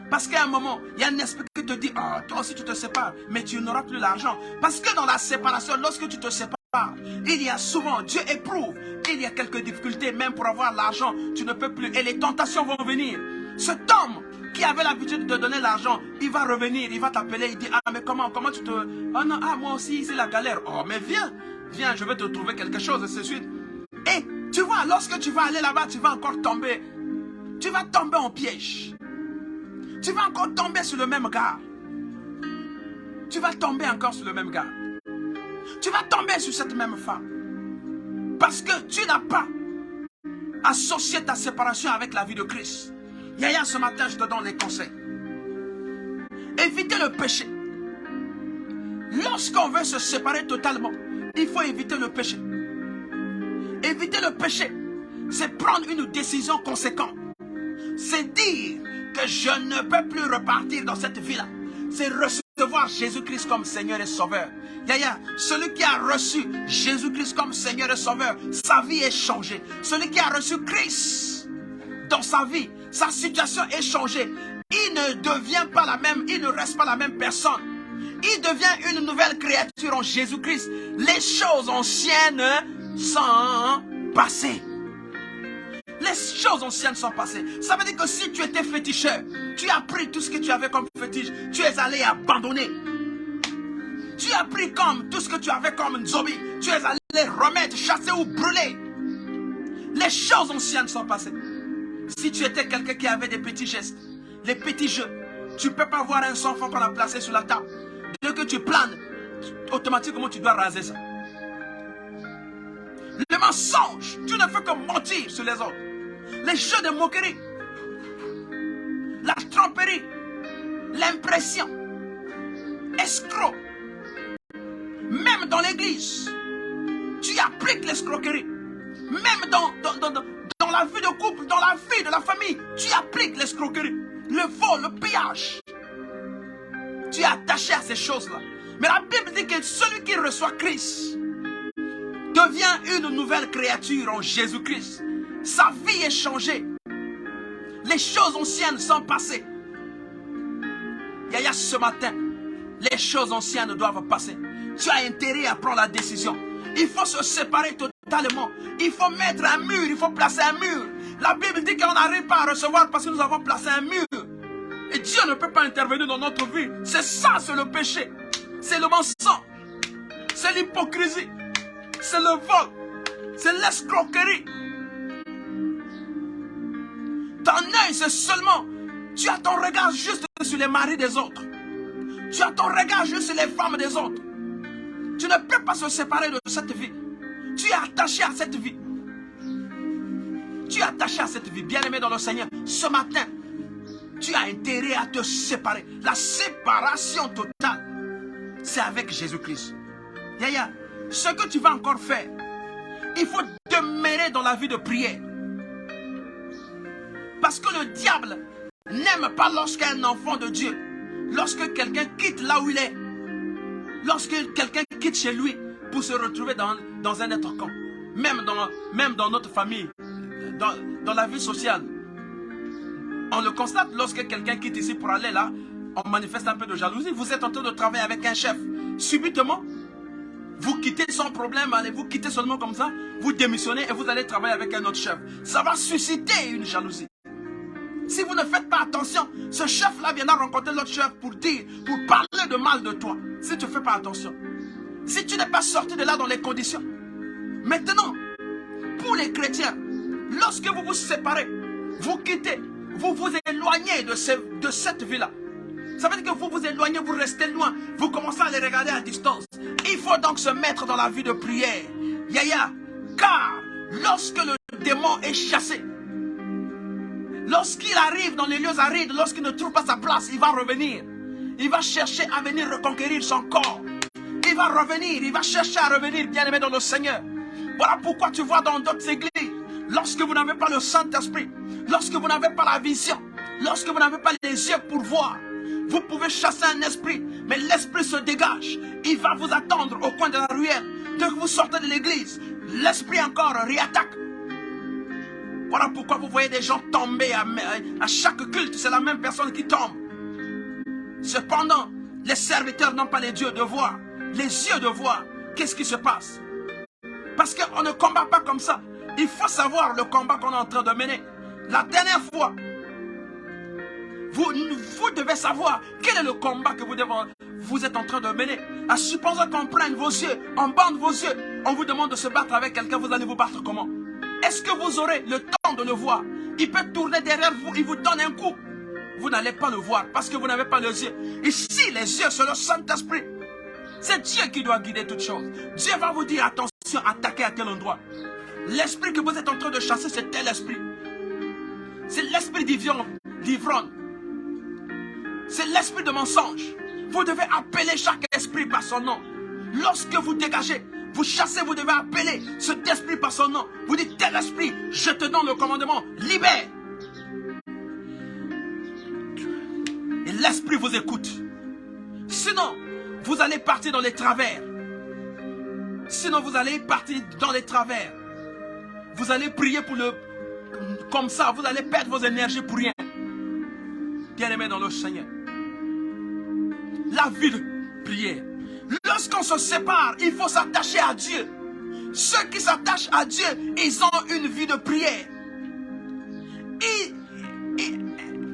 Parce qu'à un moment, il y a un esprit qui te dit, ah, toi aussi tu te sépares, mais tu n'auras plus l'argent. Parce que dans la séparation, lorsque tu te sépares, il y a souvent, Dieu éprouve, il y a quelques difficultés, même pour avoir l'argent, tu ne peux plus. Et les tentations vont venir. Cet homme qui avait l'habitude de donner l'argent, il va revenir, il va t'appeler, il dit, ah, mais comment tu te... Oh non, ah, moi aussi, c'est la galère. Oh, mais viens, je vais te trouver quelque chose, et ainsi de suite. Et tu vois, lorsque tu vas aller là-bas, tu vas encore tomber. Tu vas tomber en piège. Tu vas encore tomber sur le même gars. Tu vas tomber encore sur le même gars. Tu vas tomber sur cette même femme. Parce que tu n'as pas associé ta séparation avec la vie de Christ. Yaya, ce matin, je te donne les conseils. Évitez le péché. Lorsqu'on veut se séparer totalement, il faut éviter le péché. Éviter le péché, c'est prendre une décision conséquente. C'est dire que je ne peux plus repartir dans cette vie-là. C'est recevoir Jésus-Christ comme Seigneur et Sauveur. Yaya, celui qui a reçu Jésus-Christ comme Seigneur et Sauveur, sa vie est changée. Celui qui a reçu Christ dans sa vie, sa situation est changée. Il ne devient pas la même, il ne reste pas la même personne. Il devient une nouvelle créature en Jésus-Christ. Les choses anciennes sont passées. Les choses anciennes sont passées. Ça veut dire que si tu étais féticheur, tu as pris tout ce que tu avais comme fétiche, tu es allé abandonner. Tu as pris comme tout ce que tu avais comme une zombie, tu es allé remettre, chasser ou brûler. Les choses anciennes sont passées. Si tu étais quelqu'un qui avait des petits gestes, les petits jeux, tu ne peux pas voir un enfant qu'on a placé sur la table. Dès que tu planes, automatiquement tu dois raser ça. Le mensonge, tu ne fais que mentir sur les autres. Les jeux de moquerie, la tromperie, l'impression, escroc. Même dans l'église, tu appliques l'escroquerie. Même dans la vie de couple, dans la vie de la famille, tu appliques l'escroquerie. Le vol, le pillage. Tu es attaché à ces choses-là. Mais la Bible dit que celui qui reçoit Christ devient une nouvelle créature en Jésus-Christ. Sa vie est changée. Les choses anciennes sont passées. Yaya, ce matin, les choses anciennes doivent passer. Tu as intérêt à prendre la décision. Il faut se séparer totalement. Il faut mettre un mur, il faut placer un mur. La Bible dit qu'on n'arrive pas à recevoir parce que nous avons placé un mur. Et Dieu ne peut pas intervenir dans notre vie. C'est ça, c'est le péché. C'est le mensonge. C'est l'hypocrisie. C'est le vol. C'est l'escroquerie. Ton œil, c'est seulement... Tu as ton regard juste sur les maris des autres. Tu as ton regard juste sur les femmes des autres. Tu ne peux pas se séparer de cette vie. Tu es attaché à cette vie. Tu es attaché à cette vie. Bien-aimé dans le Seigneur, ce matin, tu as intérêt à te séparer. La séparation totale, c'est avec Jésus-Christ. Yaya, ce que tu vas encore faire, il faut demeurer dans la vie de prière. Parce que le diable n'aime pas lorsqu'un enfant de Dieu, lorsque quelqu'un quitte là où il est, lorsque quelqu'un quitte chez lui pour se retrouver dans un être camp, même dans notre famille, dans la vie sociale. On le constate lorsque quelqu'un quitte ici pour aller là, on manifeste un peu de jalousie. Vous êtes en train de travailler avec un chef. Subitement, vous quittez sans problème, allez, vous quittez seulement comme ça, vous démissionnez et vous allez travailler avec un autre chef. Ça va susciter une jalousie. Si vous ne faites pas attention, ce chef-là viendra rencontrer l'autre chef pour parler de mal de toi. Si tu ne fais pas attention. Si tu n'es pas sorti de là dans les conditions. Maintenant, pour les chrétiens, lorsque vous vous séparez, vous quittez, vous vous éloignez de cette vie-là. Ça veut dire que vous vous éloignez, vous restez loin. Vous commencez à les regarder à distance. Il faut donc se mettre dans la vie de prière. Yaya, car lorsque le démon est chassé, lorsqu'il arrive dans les lieux arides, lorsqu'il ne trouve pas sa place, il va revenir. Il va chercher à venir reconquérir son corps. Il va revenir, il va chercher à revenir, bien-aimé dans le Seigneur. Voilà pourquoi tu vois dans d'autres églises, lorsque vous n'avez pas le Saint-Esprit, lorsque vous n'avez pas la vision, lorsque vous n'avez pas les yeux pour voir, vous pouvez chasser un esprit, mais l'esprit se dégage. Il va vous attendre au coin de la ruelle. Dès que vous sortez de l'église, l'esprit encore réattaque. Voilà pourquoi vous voyez des gens tomber à chaque culte, c'est la même personne qui tombe. Cependant, les serviteurs n'ont pas les yeux de voir, qu'est-ce qui se passe. Parce qu'on ne combat pas comme ça. Il faut savoir le combat qu'on est en train de mener. La dernière fois, vous devez savoir quel est le combat que vous êtes en train de mener. À supposer qu'on prenne vos yeux, on bande vos yeux, on vous demande de se battre avec quelqu'un, vous allez vous battre comment? Est-ce que vous aurez le temps de le voir? Il peut tourner derrière vous, il vous donne un coup. Vous n'allez pas le voir parce que vous n'avez pas les yeux. Ici, les yeux, c'est le Saint-Esprit. C'est Dieu qui doit guider toutes choses. Dieu va vous dire, attention, attaquez à tel endroit. L'esprit que vous êtes en train de chasser, c'est tel esprit. C'est l'esprit d'ivrogne. C'est l'esprit de mensonge. Vous devez appeler chaque esprit par son nom. Lorsque vous dégagez, vous chassez, vous devez appeler cet esprit par son nom. Vous dites, tel esprit, je te donne le commandement, libère. Et l'esprit vous écoute. Sinon, vous allez partir dans les travers. Vous allez prier comme ça, vous allez perdre vos énergies pour rien. Bien-aimé dans le Seigneur. La vie de prière. Lorsqu'on se sépare, il faut s'attacher à Dieu. Ceux qui s'attachent à Dieu, ils ont une vie de prière.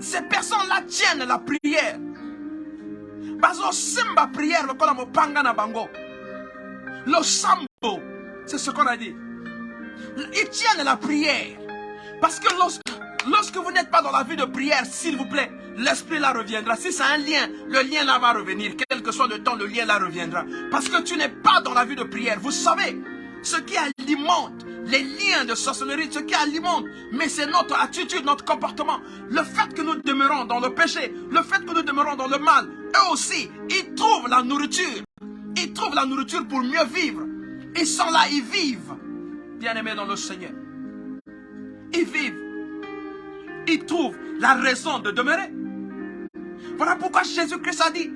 Ces personnes-là tiennent la prière. Bazo simba prière, le kola mo panga na bango. Le sambo, c'est ce qu'on a dit. Ils tiennent la prière. Parce que lorsque vous n'êtes pas dans la vie de prière, s'il vous plaît, l'esprit là reviendra. Si c'est un lien, le lien là va revenir. Quel que soit le temps, le lien là reviendra. Parce que tu n'es pas dans la vie de prière. Vous savez, ce qui alimente les liens de sorcellerie, ce qui alimente, mais c'est notre attitude, notre comportement. Le fait que nous demeurons dans le péché, le fait que nous demeurons dans le mal, eux aussi, ils trouvent la nourriture. Ils trouvent la nourriture pour mieux vivre. Ils sont là, ils vivent. Bien-aimés dans le Seigneur. Ils vivent. Ils trouvent la raison de demeurer. Voilà pourquoi Jésus-Christ a dit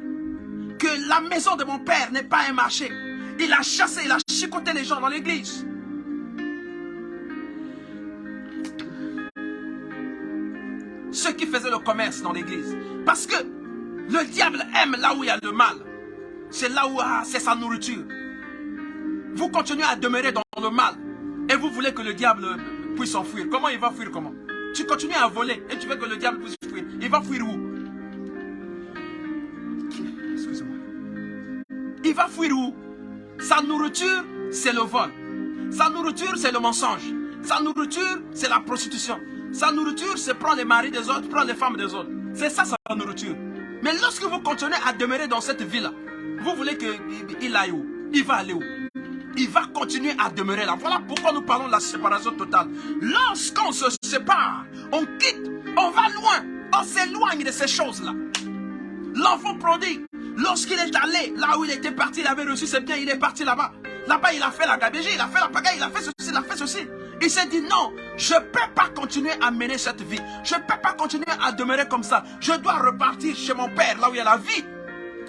que la maison de mon Père n'est pas un marché. Il a chassé, il a chicoté les gens dans l'église. Ceux qui faisaient le commerce dans l'église. Parce que le diable aime là où il y a le mal. C'est là où c'est sa nourriture. Vous continuez à demeurer dans le mal. Et vous voulez que le diable puisse s'enfuir. Comment il va fuir? Comment? Tu continues à voler et tu veux que le diable puisse fuir. Il va fuir où? Excusez-moi. Il va fuir où? Sa nourriture, c'est le vol. Sa nourriture, c'est le mensonge. Sa nourriture, c'est la prostitution. Sa nourriture, c'est prendre les maris des autres, prendre les femmes des autres. C'est ça sa nourriture. Mais lorsque vous continuez à demeurer dans cette vie-là, vous voulez qu'il aille où? Il va aller où? Il va continuer à demeurer là. Voilà pourquoi nous parlons de la séparation totale. Lorsqu'on se sépare, on quitte, on va loin, on s'éloigne de ces choses-là. L'enfant prodigue, lorsqu'il est allé là où il était parti, il avait reçu ses biens, il est parti là-bas. Là-bas, il a fait la gabégie, il a fait la pagaille, il a fait ceci, il a fait ceci. Il s'est dit non, je ne peux pas continuer à mener cette vie. Je ne peux pas continuer à demeurer comme ça. Je dois repartir chez mon Père, là où il y a la vie.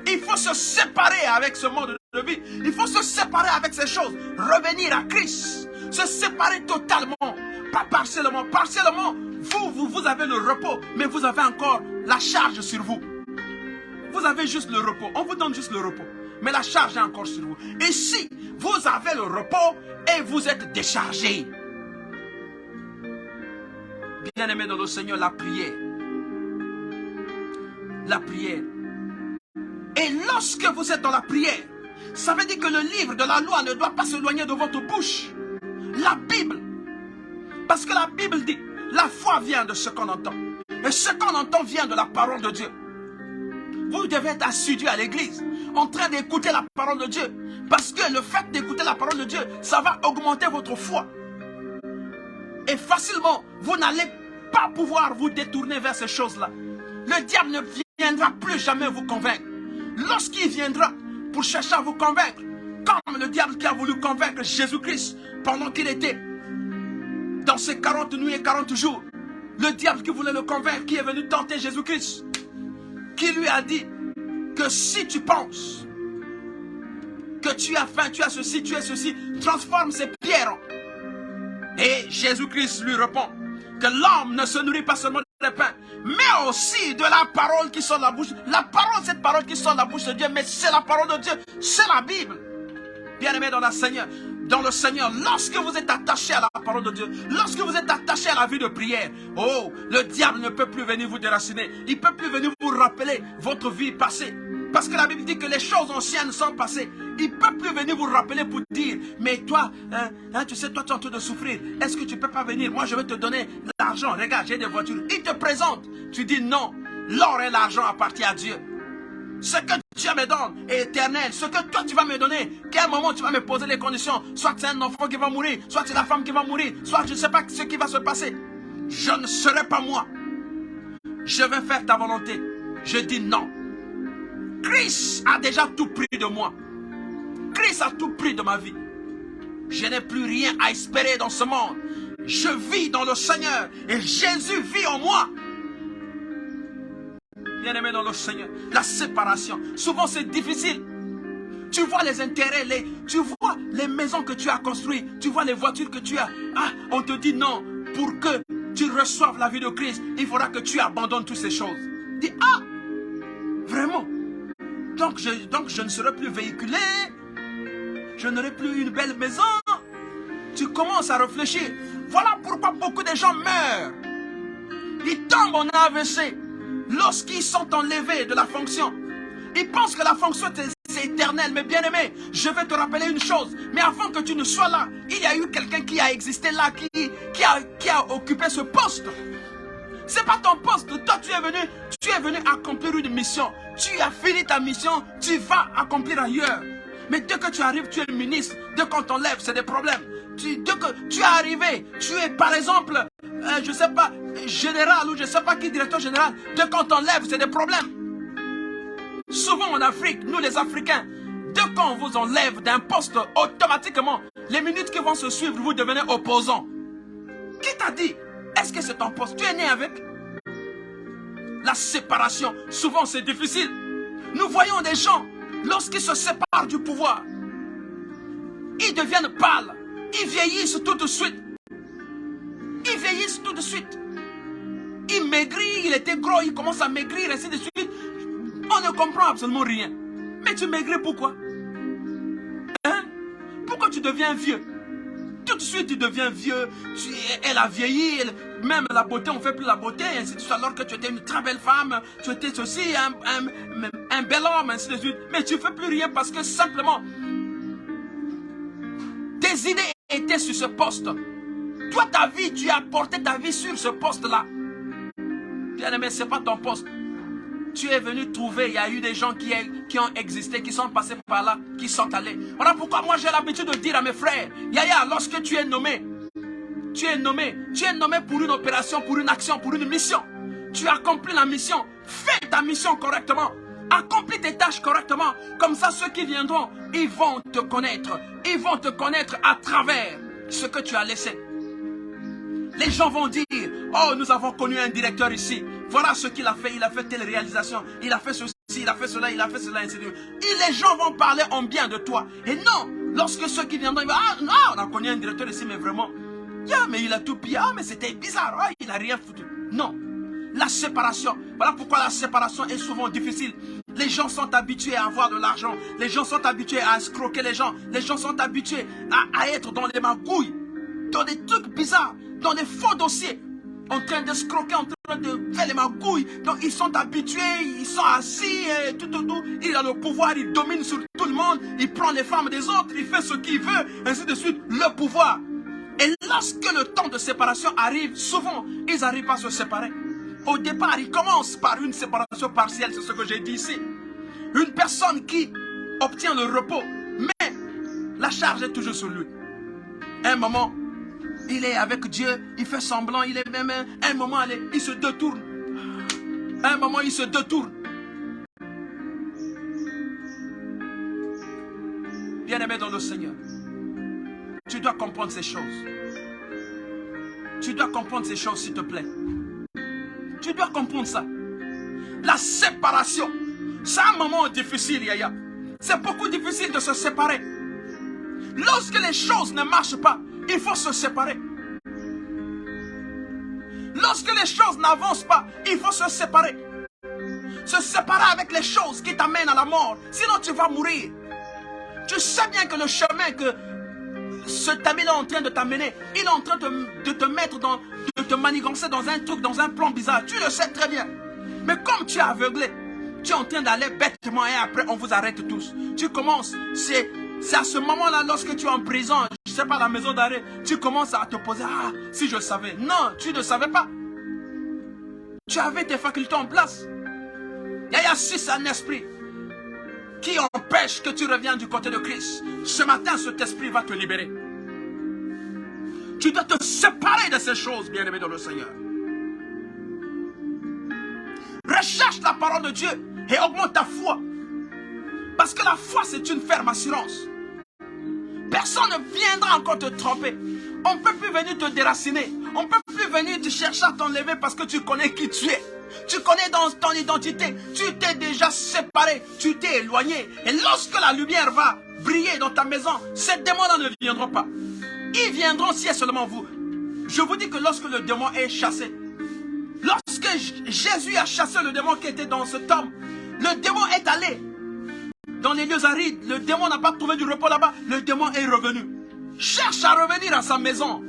Il faut se séparer avec ce monde de vie. Il faut se séparer avec ces choses. Revenir à Christ. Se séparer totalement. Pas partiellement. Partiellement, vous avez le repos, mais vous avez encore la charge sur vous. Vous avez juste le repos. On vous donne juste le repos. Mais la charge est encore sur vous. Ici, vous avez le repos et vous êtes déchargé. Bien-aimé dans le Seigneur, la prière. La prière. Et lorsque vous êtes dans la prière, ça veut dire que le livre de la loi ne doit pas s'éloigner de votre bouche. La Bible. Parce que la Bible dit, la foi vient de ce qu'on entend. Et ce qu'on entend vient de la parole de Dieu. Vous devez être assidu à l'église, en train d'écouter la parole de Dieu. Parce que le fait d'écouter la parole de Dieu, ça va augmenter votre foi. Et facilement, vous n'allez pas pouvoir vous détourner vers ces choses-là. Le diable ne viendra plus jamais vous convaincre. Lorsqu'il viendra pour chercher à vous convaincre, comme le diable qui a voulu convaincre Jésus-Christ pendant qu'il était dans ses 40 nuits et 40 jours, le diable qui voulait le convaincre, qui est venu tenter Jésus-Christ, qui lui a dit que si tu penses que tu as faim, tu as ceci, tu as ceci, transforme ces pierres. Et Jésus-Christ lui répond que l'homme ne se nourrit pas seulement de pain, mais aussi de la parole qui sort de la bouche. La parole, cette parole qui sort de la bouche de Dieu, mais c'est la parole de Dieu, c'est la Bible. Bien-aimés dans le Seigneur, lorsque vous êtes attaché à la parole de Dieu, lorsque vous êtes attaché à la vie de prière, oh, le diable ne peut plus venir vous déraciner. Il ne peut plus venir vous rappeler votre vie passée. Parce que la Bible dit que les choses anciennes sont passées. Il ne peut plus venir vous rappeler pour dire, mais toi, tu sais, toi tu es en train de souffrir. Est-ce que tu ne peux pas venir? Moi je vais te donner l'argent. Regarde, j'ai des voitures. Il te présente. Tu dis non, l'or et l'argent appartiennent à Dieu. Ce que Dieu me donne est éternel. Ce que toi tu vas me donner, quel moment tu vas me poser les conditions. Soit c'est un enfant qui va mourir, soit c'est la femme qui va mourir, soit je ne sais pas ce qui va se passer. Je ne serai pas moi. Je vais faire ta volonté. Je dis non. Christ a déjà tout pris de moi. Christ a tout pris de ma vie. Je n'ai plus rien à espérer dans ce monde. Je vis dans le Seigneur et Jésus vit en moi. Bien-aimé dans le Seigneur, la séparation, souvent c'est difficile. Tu vois les intérêts, tu vois les maisons que tu as construites, tu vois les voitures que tu as. Ah, on te dit non, pour que tu reçoives la vie de Christ, il faudra que tu abandonnes toutes ces choses. Dis, ah, vraiment? Donc je ne serai plus véhiculé, je n'aurai plus une belle maison. Tu commences à réfléchir. Voilà pourquoi beaucoup de gens meurent. Ils tombent en AVC lorsqu'ils sont enlevés de la fonction. Ils pensent que la fonction c'est éternel. Mais bien aimé, je vais te rappeler une chose. Mais avant que tu ne sois là, il y a eu quelqu'un qui a existé là, qui a occupé ce poste. C'est pas ton poste. Toi, tu es venu accomplir une mission. Tu as fini ta mission, tu vas accomplir ailleurs. Mais dès que tu arrives, tu es ministre. Dès qu'on t'enlève, c'est des problèmes. Dès que tu es arrivé, tu es par exemple, je ne sais pas, général ou je ne sais pas qui, directeur général. Dès qu'on t'enlève, c'est des problèmes. Souvent en Afrique, nous les Africains, dès qu'on vous enlève d'un poste, automatiquement, les minutes qui vont se suivre, vous devenez opposant. Qui t'a dit? Est-ce que c'est ton poste? Tu es né avec? La séparation, souvent c'est difficile. Nous voyons des gens, lorsqu'ils se séparent du pouvoir, ils deviennent pâles, ils vieillissent tout de suite. Ils vieillissent tout de suite. Il maigrit, il était gros, il commence à maigrir, ainsi de suite. On ne comprend absolument rien. Mais tu maigris pourquoi? Hein? Pourquoi tu deviens vieux? Tout de suite, tu deviens vieux, elle a vieilli, même la beauté, on ne fait plus la beauté, ainsi de suite, alors que tu étais une très belle femme, tu étais aussi un bel homme, ainsi de suite. Mais tu ne fais plus rien parce que simplement, tes idées étaient sur ce poste. Toi, ta vie, tu as porté ta vie sur ce poste-là. Bien-aimé, ce n'est pas ton poste. Tu es venu trouver, il y a eu des gens qui ont existé, qui sont passés par là, qui sont allés. Voilà pourquoi moi j'ai l'habitude de dire à mes frères, Yaya, lorsque tu es nommé pour une opération, pour une action, pour une mission. Tu accomplis la mission, fais ta mission correctement, accomplis tes tâches correctement. Comme ça, ceux qui viendront, ils vont te connaître. Ils vont te connaître à travers ce que tu as laissé. Les gens vont dire, oh, nous avons connu un directeur ici. Voilà ce qu'il a fait telle réalisation. Il a fait ceci, il a fait cela, il a fait cela, ainsi de suite. Et les gens vont parler en bien de toi. Et non, lorsque ceux qui viendront, ils vont, ah non, on a connu un directeur ici, mais vraiment, mais il a tout pillé, mais c'était bizarre, il n'a rien foutu. Non, la séparation, voilà pourquoi la séparation est souvent difficile. Les gens sont habitués à avoir de l'argent. Les gens sont habitués à escroquer les gens. Les gens sont habitués à être dans les magouilles, dans des trucs bizarres, dans des faux dossiers, en train d'escroquer, en train de faire les magouilles. Donc ils sont habitués, ils sont assis, et tout. Il a le pouvoir, il domine sur tout le monde, il prend les femmes des autres, il fait ce qu'il veut, ainsi de suite, le pouvoir. Et lorsque le temps de séparation arrive, souvent, ils n'arrivent pas à se séparer. au départ, il commence par une séparation partielle, c'est ce que j'ai dit ici. Une personne qui obtient le repos, mais la charge est toujours sur lui. Un moment, il est avec Dieu, il fait semblant, il est même... Un moment, il se détourne. Un moment, il se détourne. Bien-aimé dans le Seigneur, tu dois comprendre ces choses. Tu dois comprendre ces choses, s'il te plaît. Tu dois comprendre ça. La séparation, c'est un moment difficile, Yaya. C'est beaucoup difficile de se séparer. Lorsque les choses ne marchent pas, il faut se séparer. Lorsque les choses n'avancent pas, il faut se séparer. Se séparer avec les choses qui t'amènent à la mort. Sinon, tu vas mourir. Tu sais bien que le chemin que cet ami est en train de t'amener, il est en train de te mettre de te manigancer dans un truc, dans un plan bizarre. Tu le sais très bien. Mais comme tu es aveuglé, tu es en train d'aller bêtement et après on vous arrête tous. Tu commences, c'est à ce moment-là, lorsque tu es en prison, je ne sais pas, la maison d'arrêt, tu commences à te poser, ah, si je savais. Non, tu ne savais pas. Tu avais tes facultés en place. Il y a aussi un esprit qui empêche que tu reviennes du côté de Christ. Ce matin, cet esprit va te libérer. Tu dois te séparer de ces choses, bien-aimé dans le Seigneur. Recherche la parole de Dieu et augmente ta foi. Parce que la foi, c'est une ferme assurance. Personne ne viendra encore te tromper. On ne peut plus venir te déraciner. On ne peut plus venir te chercher à t'enlever parce que tu connais qui tu es. Tu connais dans ton identité. Tu t'es déjà séparé. Tu t'es éloigné. Et lorsque la lumière va briller dans ta maison, ces démons-là ne viendront pas. Ils viendront si et seulement vous. Je vous dis que lorsque le démon est chassé, lorsque Jésus a chassé le démon qui était dans cet homme, le démon est allé dans les lieux arides. Le démon n'a pas trouvé du repos là-bas. Le démon est revenu. Cherche à revenir à sa maison.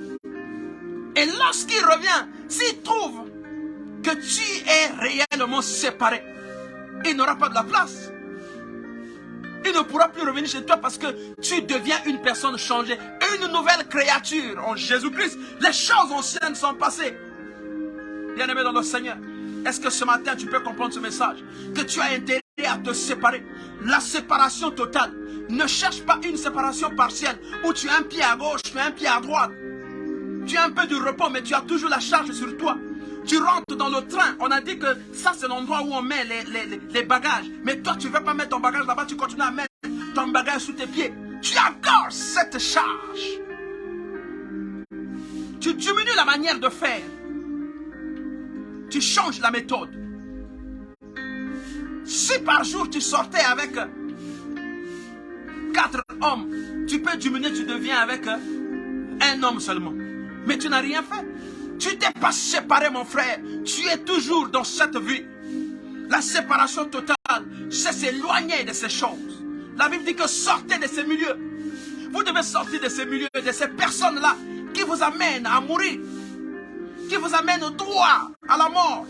Et lorsqu'il revient, s'il trouve que tu es réellement séparé, il n'aura pas de la place. Il ne pourra plus revenir chez toi parce que tu deviens une personne changée, une nouvelle créature en Jésus-Christ. Les choses anciennes sont passées. Bien-aimé dans le Seigneur, est-ce que ce matin tu peux comprendre ce message? Que tu as intérêt à te séparer. La séparation totale. Ne cherche pas une séparation partielle où tu as un pied à gauche, tu as un pied à droite. Tu as un peu de repos, mais tu as toujours la charge sur toi. Tu rentres dans le train. On a dit que ça, c'est l'endroit où on met les bagages. Mais toi, tu ne veux pas mettre ton bagage là-bas. Tu continues à mettre ton bagage sous tes pieds. Tu accordes cette charge. Tu diminues la manière de faire. Tu changes la méthode. Si par jour, tu sortais avec 4 hommes, tu peux diminuer, tu deviens avec un homme seulement. Mais tu n'as rien fait. Tu t'es pas séparé, mon frère. Tu es toujours dans cette vie. La séparation totale, c'est s'éloigner de ces choses. La Bible dit que sortez de ces milieux. Vous devez sortir de ces milieux, de ces personnes-là qui vous amènent à mourir, qui vous amènent droit à la mort.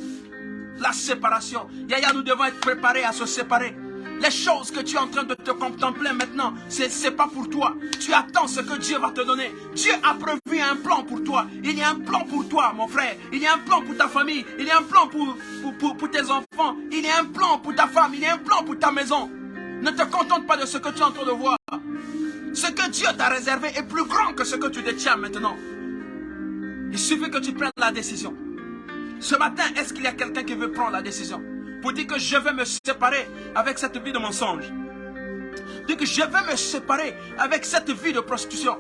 La séparation. Yaya, nous devons être préparés à se séparer. Les choses que tu es en train de te contempler maintenant, c'est pas pour toi. Tu attends ce que Dieu va te donner. Dieu a prévu un plan pour toi. Il y a un plan pour toi, mon frère. Il y a un plan pour ta famille. Il y a un plan pour tes enfants. Il y a un plan pour ta femme. Il y a un plan pour ta maison. Ne te contente pas de ce que tu es en train de voir. Ce que Dieu t'a réservé est plus grand que ce que tu détiens maintenant. Il suffit que tu prennes la décision. Ce matin, est-ce qu'il y a quelqu'un qui veut prendre la décision pour dire que je vais me séparer avec cette vie de mensonge? Dire que je vais me séparer avec cette vie de prostitution.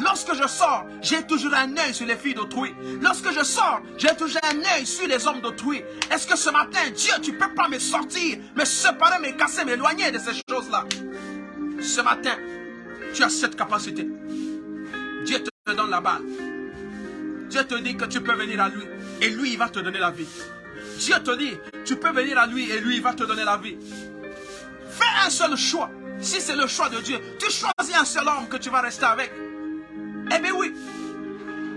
Lorsque je sors, j'ai toujours un œil sur les filles d'autrui. Lorsque je sors, j'ai toujours un œil sur les hommes d'autrui. Est-ce que ce matin, Dieu, tu ne peux pas me sortir, me séparer, me casser, m'éloigner de ces choses-là? Ce matin, tu as cette capacité. Dieu te donne la balle. Dieu te dit que tu peux venir à lui. Et lui, il va te donner la vie. Dieu te dit, tu peux venir à lui et lui, il va te donner la vie. Fais un seul choix. Si c'est le choix de Dieu, tu choisis un seul homme que tu vas rester avec. Eh bien oui.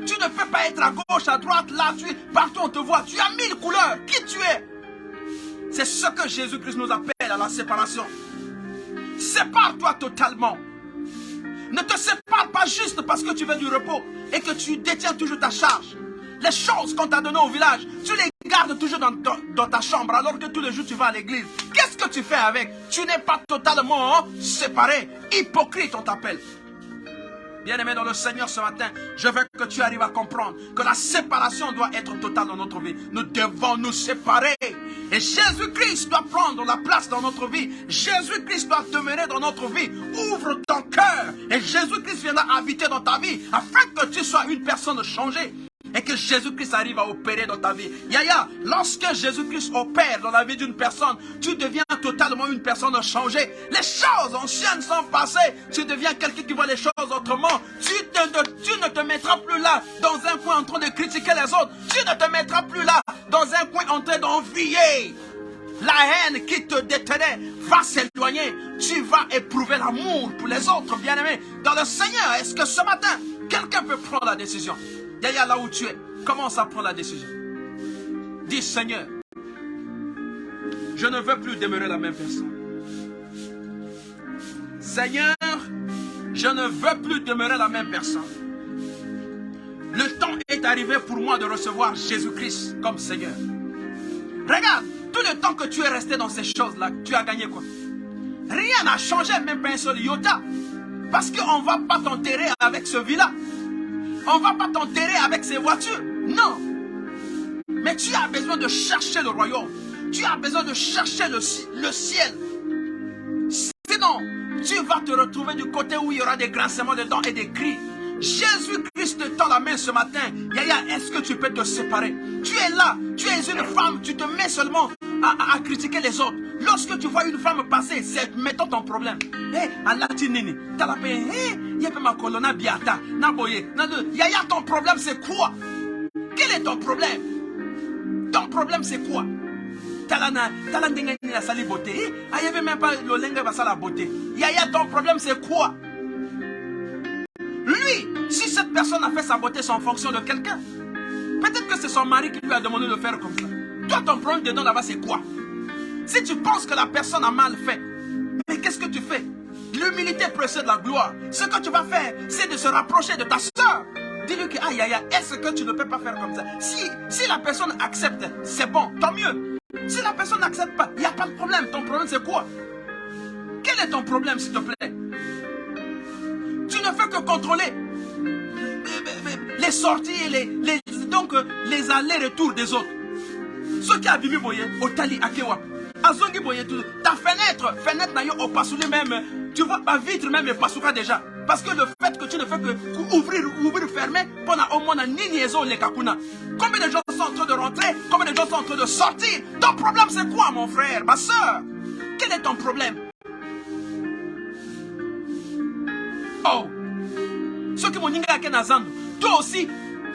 Tu ne peux pas être à gauche, à droite, là, partout on te voit. Tu as 1000 couleurs. Qui tu es? C'est ce que Jésus-Christ nous appelle à la séparation. Sépare-toi totalement. Ne te sépare pas juste parce que tu veux du repos et que tu détiens toujours ta charge. Les choses qu'on t'a données au village, tu les gardes gardes toujours dans ta chambre alors que tous les jours tu vas à l'église. Qu'est-ce que tu fais avec? Tu n'es pas totalement séparé. Hypocrite, on t'appelle. Bien-aimé dans le Seigneur, ce matin, je veux que tu arrives à comprendre que la séparation doit être totale dans notre vie. Nous devons nous séparer. Et Jésus-Christ doit prendre la place dans notre vie. Jésus-Christ doit demeurer dans notre vie. Ouvre ton cœur. Et Jésus-Christ viendra habiter dans ta vie afin que tu sois une personne changée. Et que Jésus-Christ arrive à opérer dans ta vie. Yaya, lorsque Jésus-Christ opère dans la vie d'une personne, tu deviens totalement une personne changée. Les choses anciennes sont passées. Tu deviens quelqu'un qui voit les choses autrement. Tu ne te mettras plus là, dans un coin en train de critiquer les autres. Tu ne te mettras plus là, dans un coin en train d'envier. La haine qui te détenait va s'éloigner. Tu vas éprouver l'amour pour les autres, bien-aimés. Dans le Seigneur, est-ce que ce matin, quelqu'un peut prendre la décision? Yaya, là où tu es, commence à prendre la décision. Dis, Seigneur, je ne veux plus demeurer la même personne. Seigneur, je ne veux plus demeurer la même personne. Le temps est arrivé pour moi de recevoir Jésus-Christ comme Seigneur. Regarde, tout le temps que tu es resté dans ces choses-là, tu as gagné quoi? Rien n'a changé, même pas un seul iota. Parce qu'on ne va pas t'enterrer avec ce vie-là. On ne va pas t'enterrer avec ces voitures. Non. Mais tu as besoin de chercher le royaume. Tu as besoin de chercher le ciel. Sinon, tu vas te retrouver du côté où il y aura des grincements de dents et des cris. Jésus-Christ te tend la main ce matin. Yaya, est-ce que tu peux te séparer? Tu es là, tu es une femme, tu te mets seulement à critiquer les autres. Lorsque tu vois une femme passer, c'est mettons ton problème. Hé, Allah tinini, t'as la paix, hé, ma colonna biata, naboye, Yaya, ton problème c'est quoi? Quel est ton problème? Ton problème c'est quoi? Talana la sali beauté, il n'y avait même pas le lingue va la beauté. Yaya, ton problème c'est quoi? Lui, si cette personne a fait sa beauté, c'est en fonction de quelqu'un. Peut-être que c'est son mari qui lui a demandé de faire comme ça. Toi, ton problème dedans là-bas, c'est quoi? Si tu penses que la personne a mal fait, mais qu'est-ce que tu fais? L'humilité précède la gloire. Ce que tu vas faire, c'est de se rapprocher de ta soeur. Dis-lui que, aïe, aïe, aïe, est-ce que tu ne peux pas faire comme ça? Si la personne accepte, c'est bon, tant mieux. Si la personne n'accepte pas, il n'y a pas de problème. Ton problème, c'est quoi? Quel est ton problème, s'il te plaît? Tu ne fais que contrôler les sorties et les allers-retours des autres. Ce qui a bibi boye, Otali Akewa, Azongi boye tout. Ta fenêtre n'a yo au pasouli même. Tu vois, ma vitre même est pasouka déjà. Parce que le fait que tu ne fais que ouvrir, fermer, pendant au moins un niniézo les kakuna. Combien de gens sont en train de rentrer, combien de gens sont en train de sortir? Ton problème c'est quoi, mon frère, ma soeur? Quel est ton problème? Oh, ceux qui m'ont dit que toi aussi,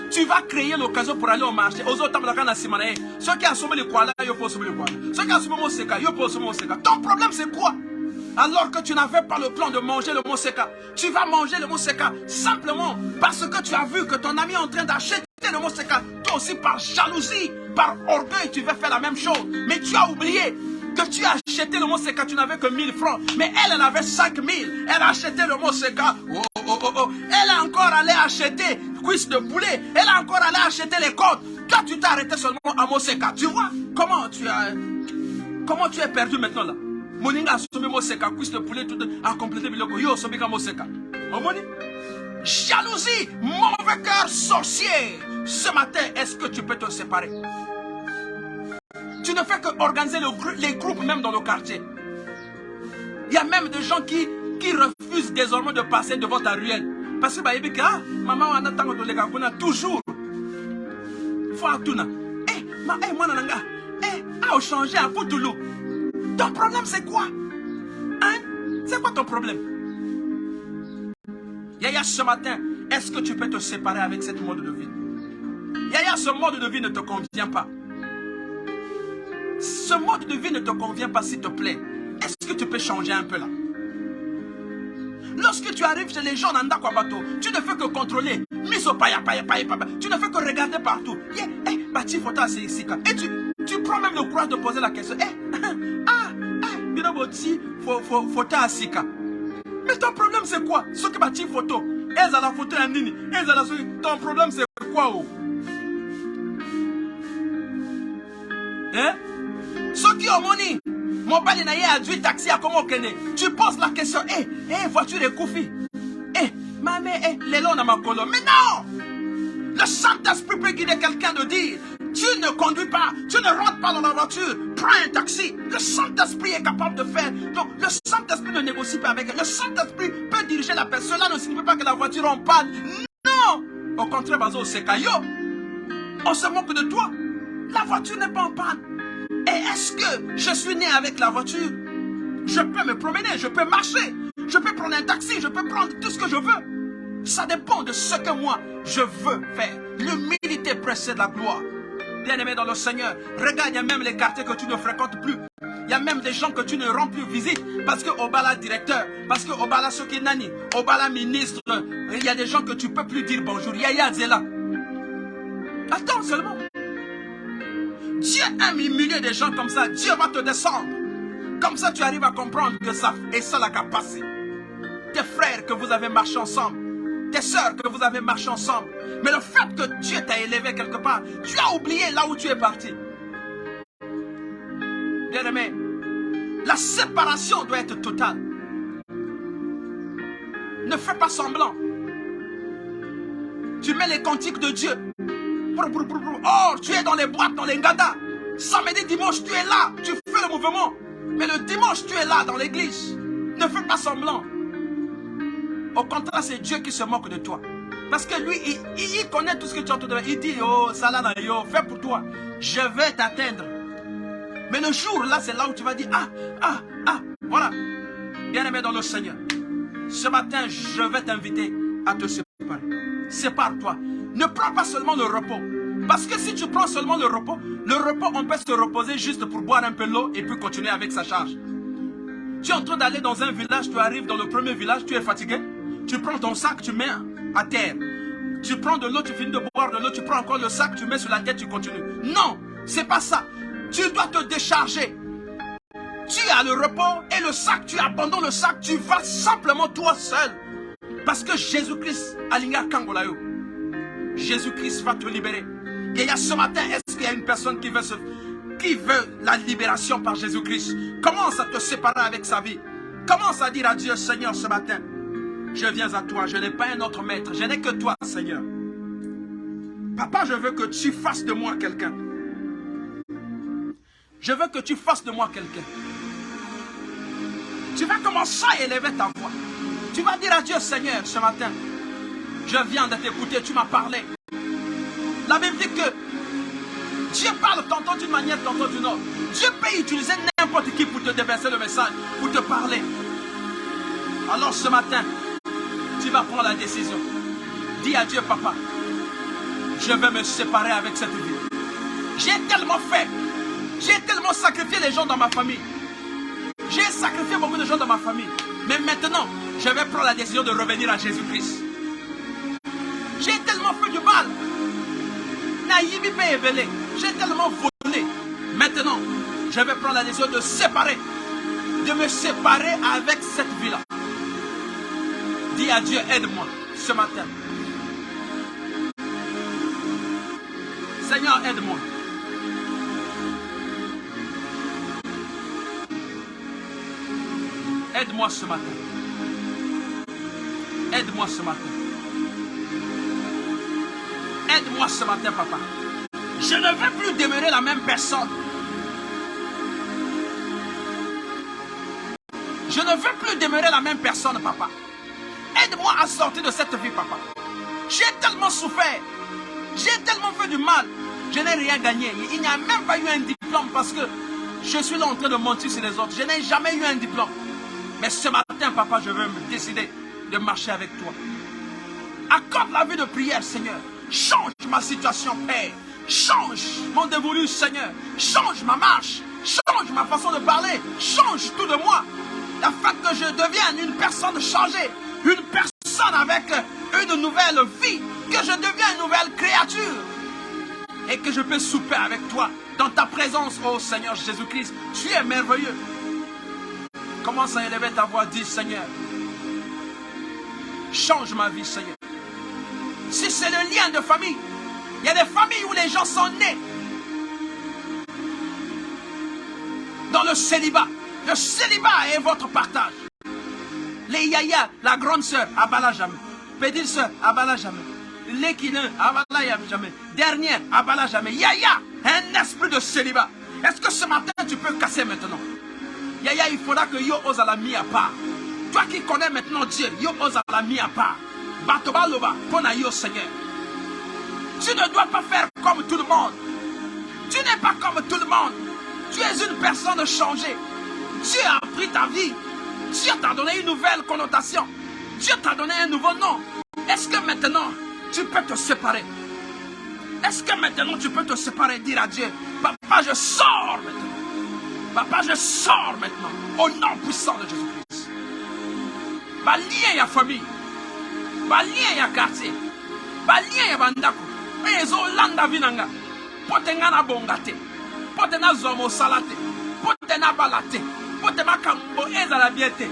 tu vas créer l'occasion pour aller au marché. Ceux qui ont assumé le koala, ils peuvent assumé le koala. Ceux qui ont assumé le monseka, ils peuvent assumé le monseka. Ton problème c'est quoi? Alors que tu n'avais pas le plan de manger le monseka, tu vas manger le monseka simplement parce que tu as vu que ton ami est en train d'acheter le monseka. Toi aussi par jalousie, par orgueil, tu veux faire la même chose. Mais tu as oublié que tu as acheté le monseka, tu n'avais que 1000 francs. Mais elle avait 5000. Elle a acheté le monseka. Elle a encore allé acheter cuisse de poulet. Elle a encore allé acheter les côtes. Toi, tu t'es arrêté seulement à monseka. Tu vois comment tu es perdu maintenant là? Moninga a sommé monseka, cuisse de poulet, tout a complété biloko. Yo, sommé monseka. Jalousie, mauvais cœur sorcier. Ce matin, est-ce que tu peux te séparer? Tu ne fais que organiser les groupes même dans le quartier. Il y a même des gens qui refusent désormais de passer devant ta ruelle. Parce que maman on attend de les toujours. Faut attendre. A changé à Poutoulou. Ton problème c'est quoi? Hein? C'est quoi ton problème? Yaya, ce matin, est-ce que tu peux te séparer avec cette mode de vie? Yaya, ce mode de vie ne te convient pas. Ce mode de vie ne te convient pas, s'il te plaît. Est-ce que tu peux changer un peu là? Lorsque tu arrives chez les gens dans Ndakwabato, tu ne fais que contrôler. Tu ne fais que regarder partout. Et tu prends même le courage de poser la question. Mais ton problème c'est quoi? Ce que bâti photo. Elles à la photo à Nini. Ton problème c'est quoi? Hein? Ceux qui ont money, mon père n'a pas eu taxi à comment kene. Tu poses la question, voiture est Koufi. Maman, les lots dans ma colo. Mais non! Le Saint-Esprit peut guider quelqu'un de dire, tu ne conduis pas, tu ne rentres pas dans la voiture, prends un taxi. Le Saint-Esprit est capable de faire. Donc, le Saint-Esprit ne négocie pas avec elle. Le Saint-Esprit peut diriger la personne. Cela ne signifie pas que la voiture en panne. Non! Au contraire, Bazo, c'est caillot. On se moque de toi. La voiture n'est pas en panne. Et est-ce que je suis né avec la voiture? Je peux me promener, je peux marcher, je peux prendre un taxi, je peux prendre tout ce que je veux. Ça dépend de ce que moi, je veux faire. L'humilité précède la gloire. Bien-aimé dans le Seigneur, regarde, il y a même les quartiers que tu ne fréquentes plus. Il y a même des gens que tu ne rends plus visite parce que Obala directeur, parce que Obala Sokinani, Obala ministre, il y a des gens que tu ne peux plus dire bonjour. Yaya Zela. Attends seulement. Dieu aime humilier des gens comme ça. Dieu va te descendre. Comme ça, tu arrives à comprendre que ça est ça la capacité. Tes frères que vous avez marché ensemble, tes sœurs que vous avez marché ensemble. Mais le fait que Dieu t'a élevé quelque part, tu as oublié là où tu es parti. Bien-aimé, la séparation doit être totale. Ne fais pas semblant. Tu mets les cantiques de Dieu. Oh, tu es dans les boîtes, dans les ngadas. Samedi, dimanche, tu es là. Tu fais le mouvement. Mais le dimanche, tu es là dans l'église. Ne fais pas semblant. Au contraire, c'est Dieu qui se moque de toi. Parce que lui, il connaît tout ce que tu entends. Il dit, oh, Salana, yo, fais pour toi. Je vais t'atteindre. Mais le jour, là, c'est là où tu vas dire, voilà. Bien-aimé dans le Seigneur. Ce matin, je vais t'inviter à te séparer. Sépare-toi. Ne prends pas seulement le repos. Parce que si tu prends seulement le repos, on peut se reposer juste pour boire un peu l'eau et puis continuer avec sa charge. Tu es en train d'aller dans un village, tu arrives dans le premier village, tu es fatigué. Tu prends ton sac, tu mets à terre. Tu prends de l'eau, tu finis de boire de l'eau, tu prends encore le sac, tu mets sur la tête, tu continues. Non, c'est pas ça. Tu dois te décharger. Tu as le repos et le sac, tu abandonnes le sac, tu vas simplement toi seul. Parce que Jésus-Christ, Alinga Kangolayo, Jésus-Christ va te libérer. Et il y a ce matin, est-ce qu'il y a une personne qui veut la libération par Jésus-Christ? Commence à te séparer avec sa vie. Commence à dire à Dieu, Seigneur, ce matin, je viens à toi, je n'ai pas un autre maître, je n'ai que toi, Seigneur. Papa, je veux que tu fasses de moi quelqu'un. Je veux que tu fasses de moi quelqu'un. Tu vas commencer à élever ta voix. Tu vas dire à Dieu, Seigneur, ce matin, je viens de t'écouter, tu m'as parlé. La Bible dit que Dieu parle tantôt d'une manière, tantôt d'une autre. Dieu peut utiliser n'importe qui pour te déverser le message, pour te parler. Alors ce matin, tu vas prendre la décision. Dis à Dieu, papa, je vais me séparer avec cette vie. J'ai tellement fait. J'ai tellement sacrifié les gens dans ma famille. J'ai sacrifié beaucoup de gens dans ma famille. Mais maintenant, je vais prendre la décision de revenir à Jésus-Christ. J'ai tellement fait du mal. J'ai tellement volé. Maintenant, je vais prendre la décision de me séparer avec cette vie-là. Dis à Dieu, aide-moi ce matin. Seigneur, aide-moi. Aide-moi ce matin. Aide-moi ce matin. Aide-moi ce matin, papa. Je ne veux plus demeurer la même personne. Je ne veux plus demeurer la même personne, papa. Aide-moi à sortir de cette vie, papa. J'ai tellement souffert. J'ai tellement fait du mal. Je n'ai rien gagné. Il n'y a même pas eu un diplôme parce que je suis là en train de mentir sur les autres. Je n'ai jamais eu un diplôme. Mais ce matin, papa, je veux me décider de marcher avec toi. Accorde la vie de prière, Seigneur. Change ma situation, Père. Change mon dévolu, Seigneur. Change ma marche. Change ma façon de parler. Change tout de moi. Afin que je devienne une personne changée. Une personne avec une nouvelle vie. Que je devienne une nouvelle créature. Et que je peux souper avec toi. Dans ta présence, oh Seigneur Jésus-Christ. Tu es merveilleux. Commence à élever ta voix. Dis, Seigneur. Change ma vie, Seigneur. Si c'est le lien de famille, il y a des familles où les gens sont nés. le célibat. Le célibat est votre partage. Les yaya, la grande sœur, abala jamais. Petite sœur, abala jamais. L'équinin, abala jamais. Dernière, abala jamais. Yaya, un esprit de célibat. Est-ce que ce matin tu peux casser maintenant? Yaya, il faudra que yo ose la mis à part. Toi qui connais maintenant Dieu, yo ose la mis à part. Batoba loba, pona yo Seigneur. Tu ne dois pas faire comme tout le monde. Tu n'es pas comme tout le monde. Tu es une personne changée. Dieu a pris ta vie. Dieu t'a donné une nouvelle connotation. Dieu t'a donné un nouveau nom. Est-ce que maintenant, tu peux te séparer? Est-ce que maintenant, tu peux te séparer et dire à Dieu, Papa, je sors maintenant. Papa, je sors maintenant. Au nom puissant de Jésus-Christ. Ba lien ya famille. Ba lien ya quartier. Ba lien ya bandako. Ezo landa vinanga. Potengana bongate. Potena zomo salate. Potena balate. Potema kambo ezala biete.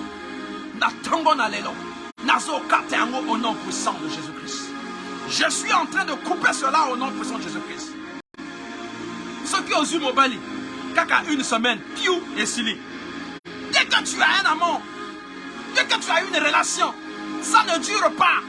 Na tongo na lelo. Nazo kateango au nom puissant de Jésus-Christ. Je suis en train de couper cela au nom puissant de Jésus-Christ. Ceux qui ont eu Mobali, kaka une semaine, piou et sili. Dès que tu as un amour, dès que tu as une relation, ça ne dure pas.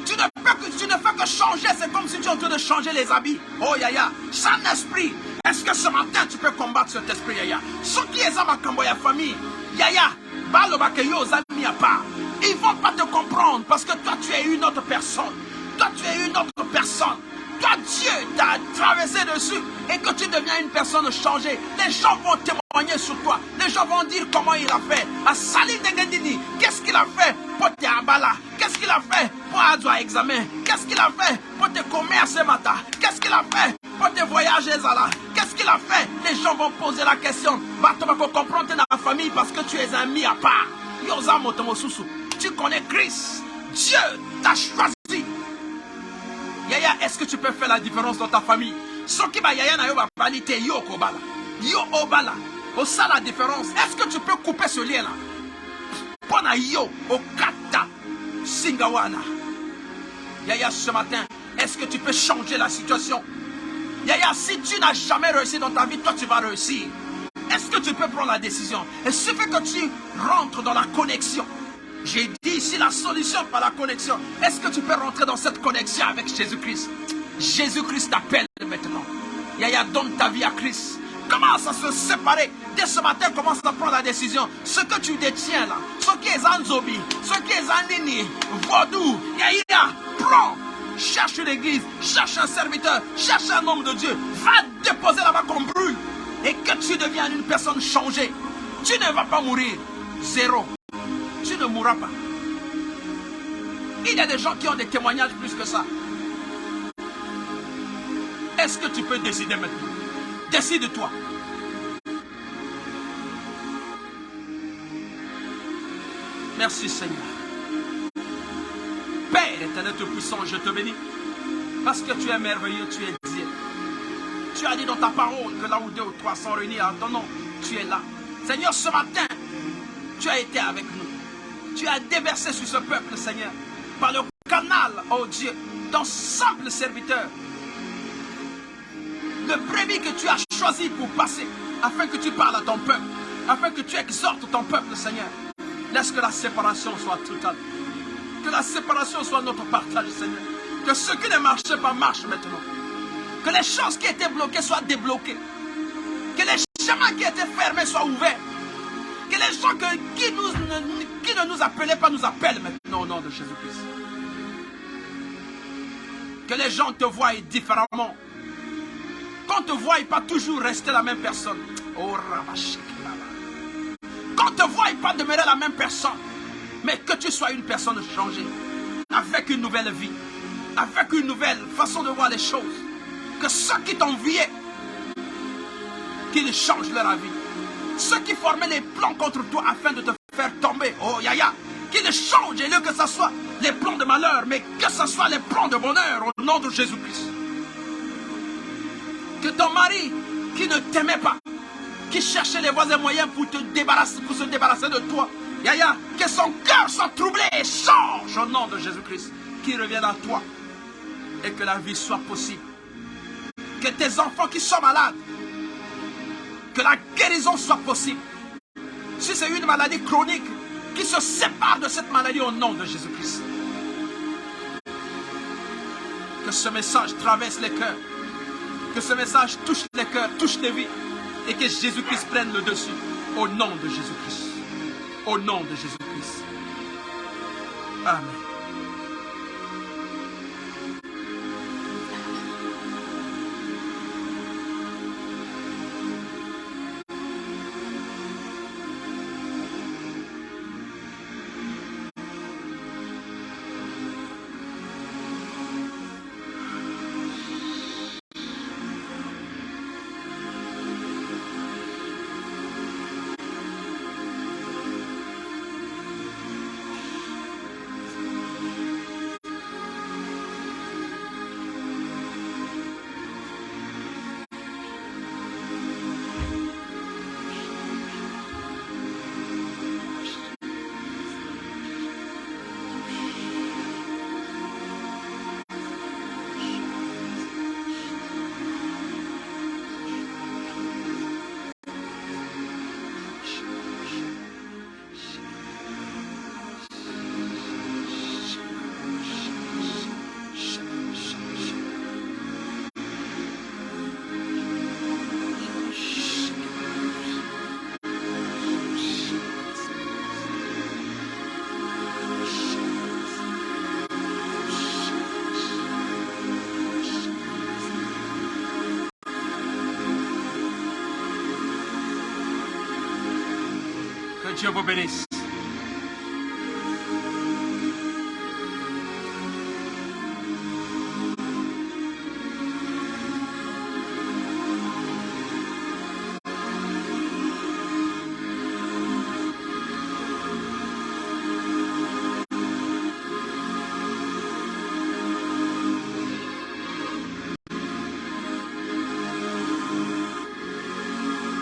Tu ne fais que changer, c'est comme si tu es en train de changer les habits. Oh yaya, sans esprit. Est-ce que ce matin tu peux combattre cet esprit yaya? Ceux qui sont dans ma famille, yaya, balobakeyo zami à part. Ils ne vont pas te comprendre parce que toi tu es une autre personne. Toi tu es une autre personne. Toi Dieu t'a traversé dessus et que tu deviens une personne changée. Les gens vont témoigner sur toi. Les gens vont dire comment il a fait. À Saline de Gendini, qu'est-ce qu'il a fait pour te abala? Qu'est-ce qu'il a fait pour avoir examen? Qu'est-ce qu'il a fait pour te commercer matin? Qu'est-ce qu'il a fait pour te voyager Zala? Qu'est-ce qu'il a fait? Les gens vont poser la question. Tu vas comprendre ta famille parce que tu es un mis à part. Tu connais Christ. Dieu t'a choisi. Yaya, est-ce que tu peux faire la différence dans ta famille? Sokiba yaya na yo ba balite yo kobala. Yo obala. Au ça la différence. Est-ce que tu peux couper ce lien là? Pona yo okata singawana. Yaya, ce matin, est-ce que tu peux changer la situation? Yaya, si tu n'as jamais réussi dans ta vie, toi tu vas réussir. Est-ce que tu peux prendre la décision? Il suffit que tu rentres dans la connexion. J'ai dit ici la solution par la connexion. Est-ce que tu peux rentrer dans cette connexion avec Jésus-Christ? Jésus-Christ t'appelle maintenant. Yaya, donne ta vie à Christ. Commence à se séparer. Dès ce matin, commence à prendre la décision. Ce que tu détiens là, ce qui est en zombie, ce qui est en nini, vaudou, Yaya, prends. Cherche une église, cherche un serviteur, cherche un homme de Dieu. Va déposer là-bas qu'on brûle. Et que tu deviennes une personne changée. Tu ne vas pas mourir. Zéro. Tu ne mourras pas. Il y a des gens qui ont des témoignages plus que ça. Est-ce que tu peux décider maintenant? Décide-toi. Merci Seigneur. Père éternel tout-puissant, je te bénis. Parce que tu es merveilleux, tu es Dieu. Tu as dit dans ta parole que là où 2 ou 3 sont réunis à ton nom, tu es là. Seigneur, ce matin, tu as été avec nous. Tu as déversé sur ce peuple, Seigneur, par le canal, oh Dieu, ton simple serviteur. Le brebis que tu as choisi pour passer, afin que tu parles à ton peuple, afin que tu exhortes ton peuple, Seigneur. Laisse que la séparation soit totale. Que la séparation soit notre partage, Seigneur. Que ce qui ne marchait pas marche maintenant. Que les choses qui étaient bloquées soient débloquées. Que les chemins qui étaient fermés soient ouverts. Que les gens qui ne nous appelaient pas nous appellent maintenant au nom de Jésus-Christ. Que les gens te voient différemment. Qu'on ne te voie pas toujours rester la même personne. Oh, qu'on ne te voie pas demeurer la même personne. Mais que tu sois une personne changée. Avec une nouvelle vie. Avec une nouvelle façon de voir les choses. Que ceux qui t'enviaient, qu'ils changent leur vie. Ceux qui formaient les plans contre toi afin de te faire tomber, oh Yaya, qu'ils changent, et lieu que ce soit les plans de malheur, mais que ce soit les plans de bonheur au nom de Jésus-Christ. Que ton mari qui ne t'aimait pas, qui cherchait les voies et moyens pour te débarrasser, pour se débarrasser de toi, Yaya, que son cœur soit troublé et change au nom de Jésus-Christ, qu'il revienne à toi et que la vie soit possible. Que tes enfants qui sont malades, Que la guérison soit possible. Si c'est une maladie chronique, qu'il se sépare de cette maladie au nom de Jésus-Christ. Que ce message traverse les cœurs. Que ce message touche les cœurs, touche les vies. Et que Jésus-Christ prenne le dessus. Au nom de Jésus-Christ. Au nom de Jésus-Christ. Amen. Que Dieu vous bénisse.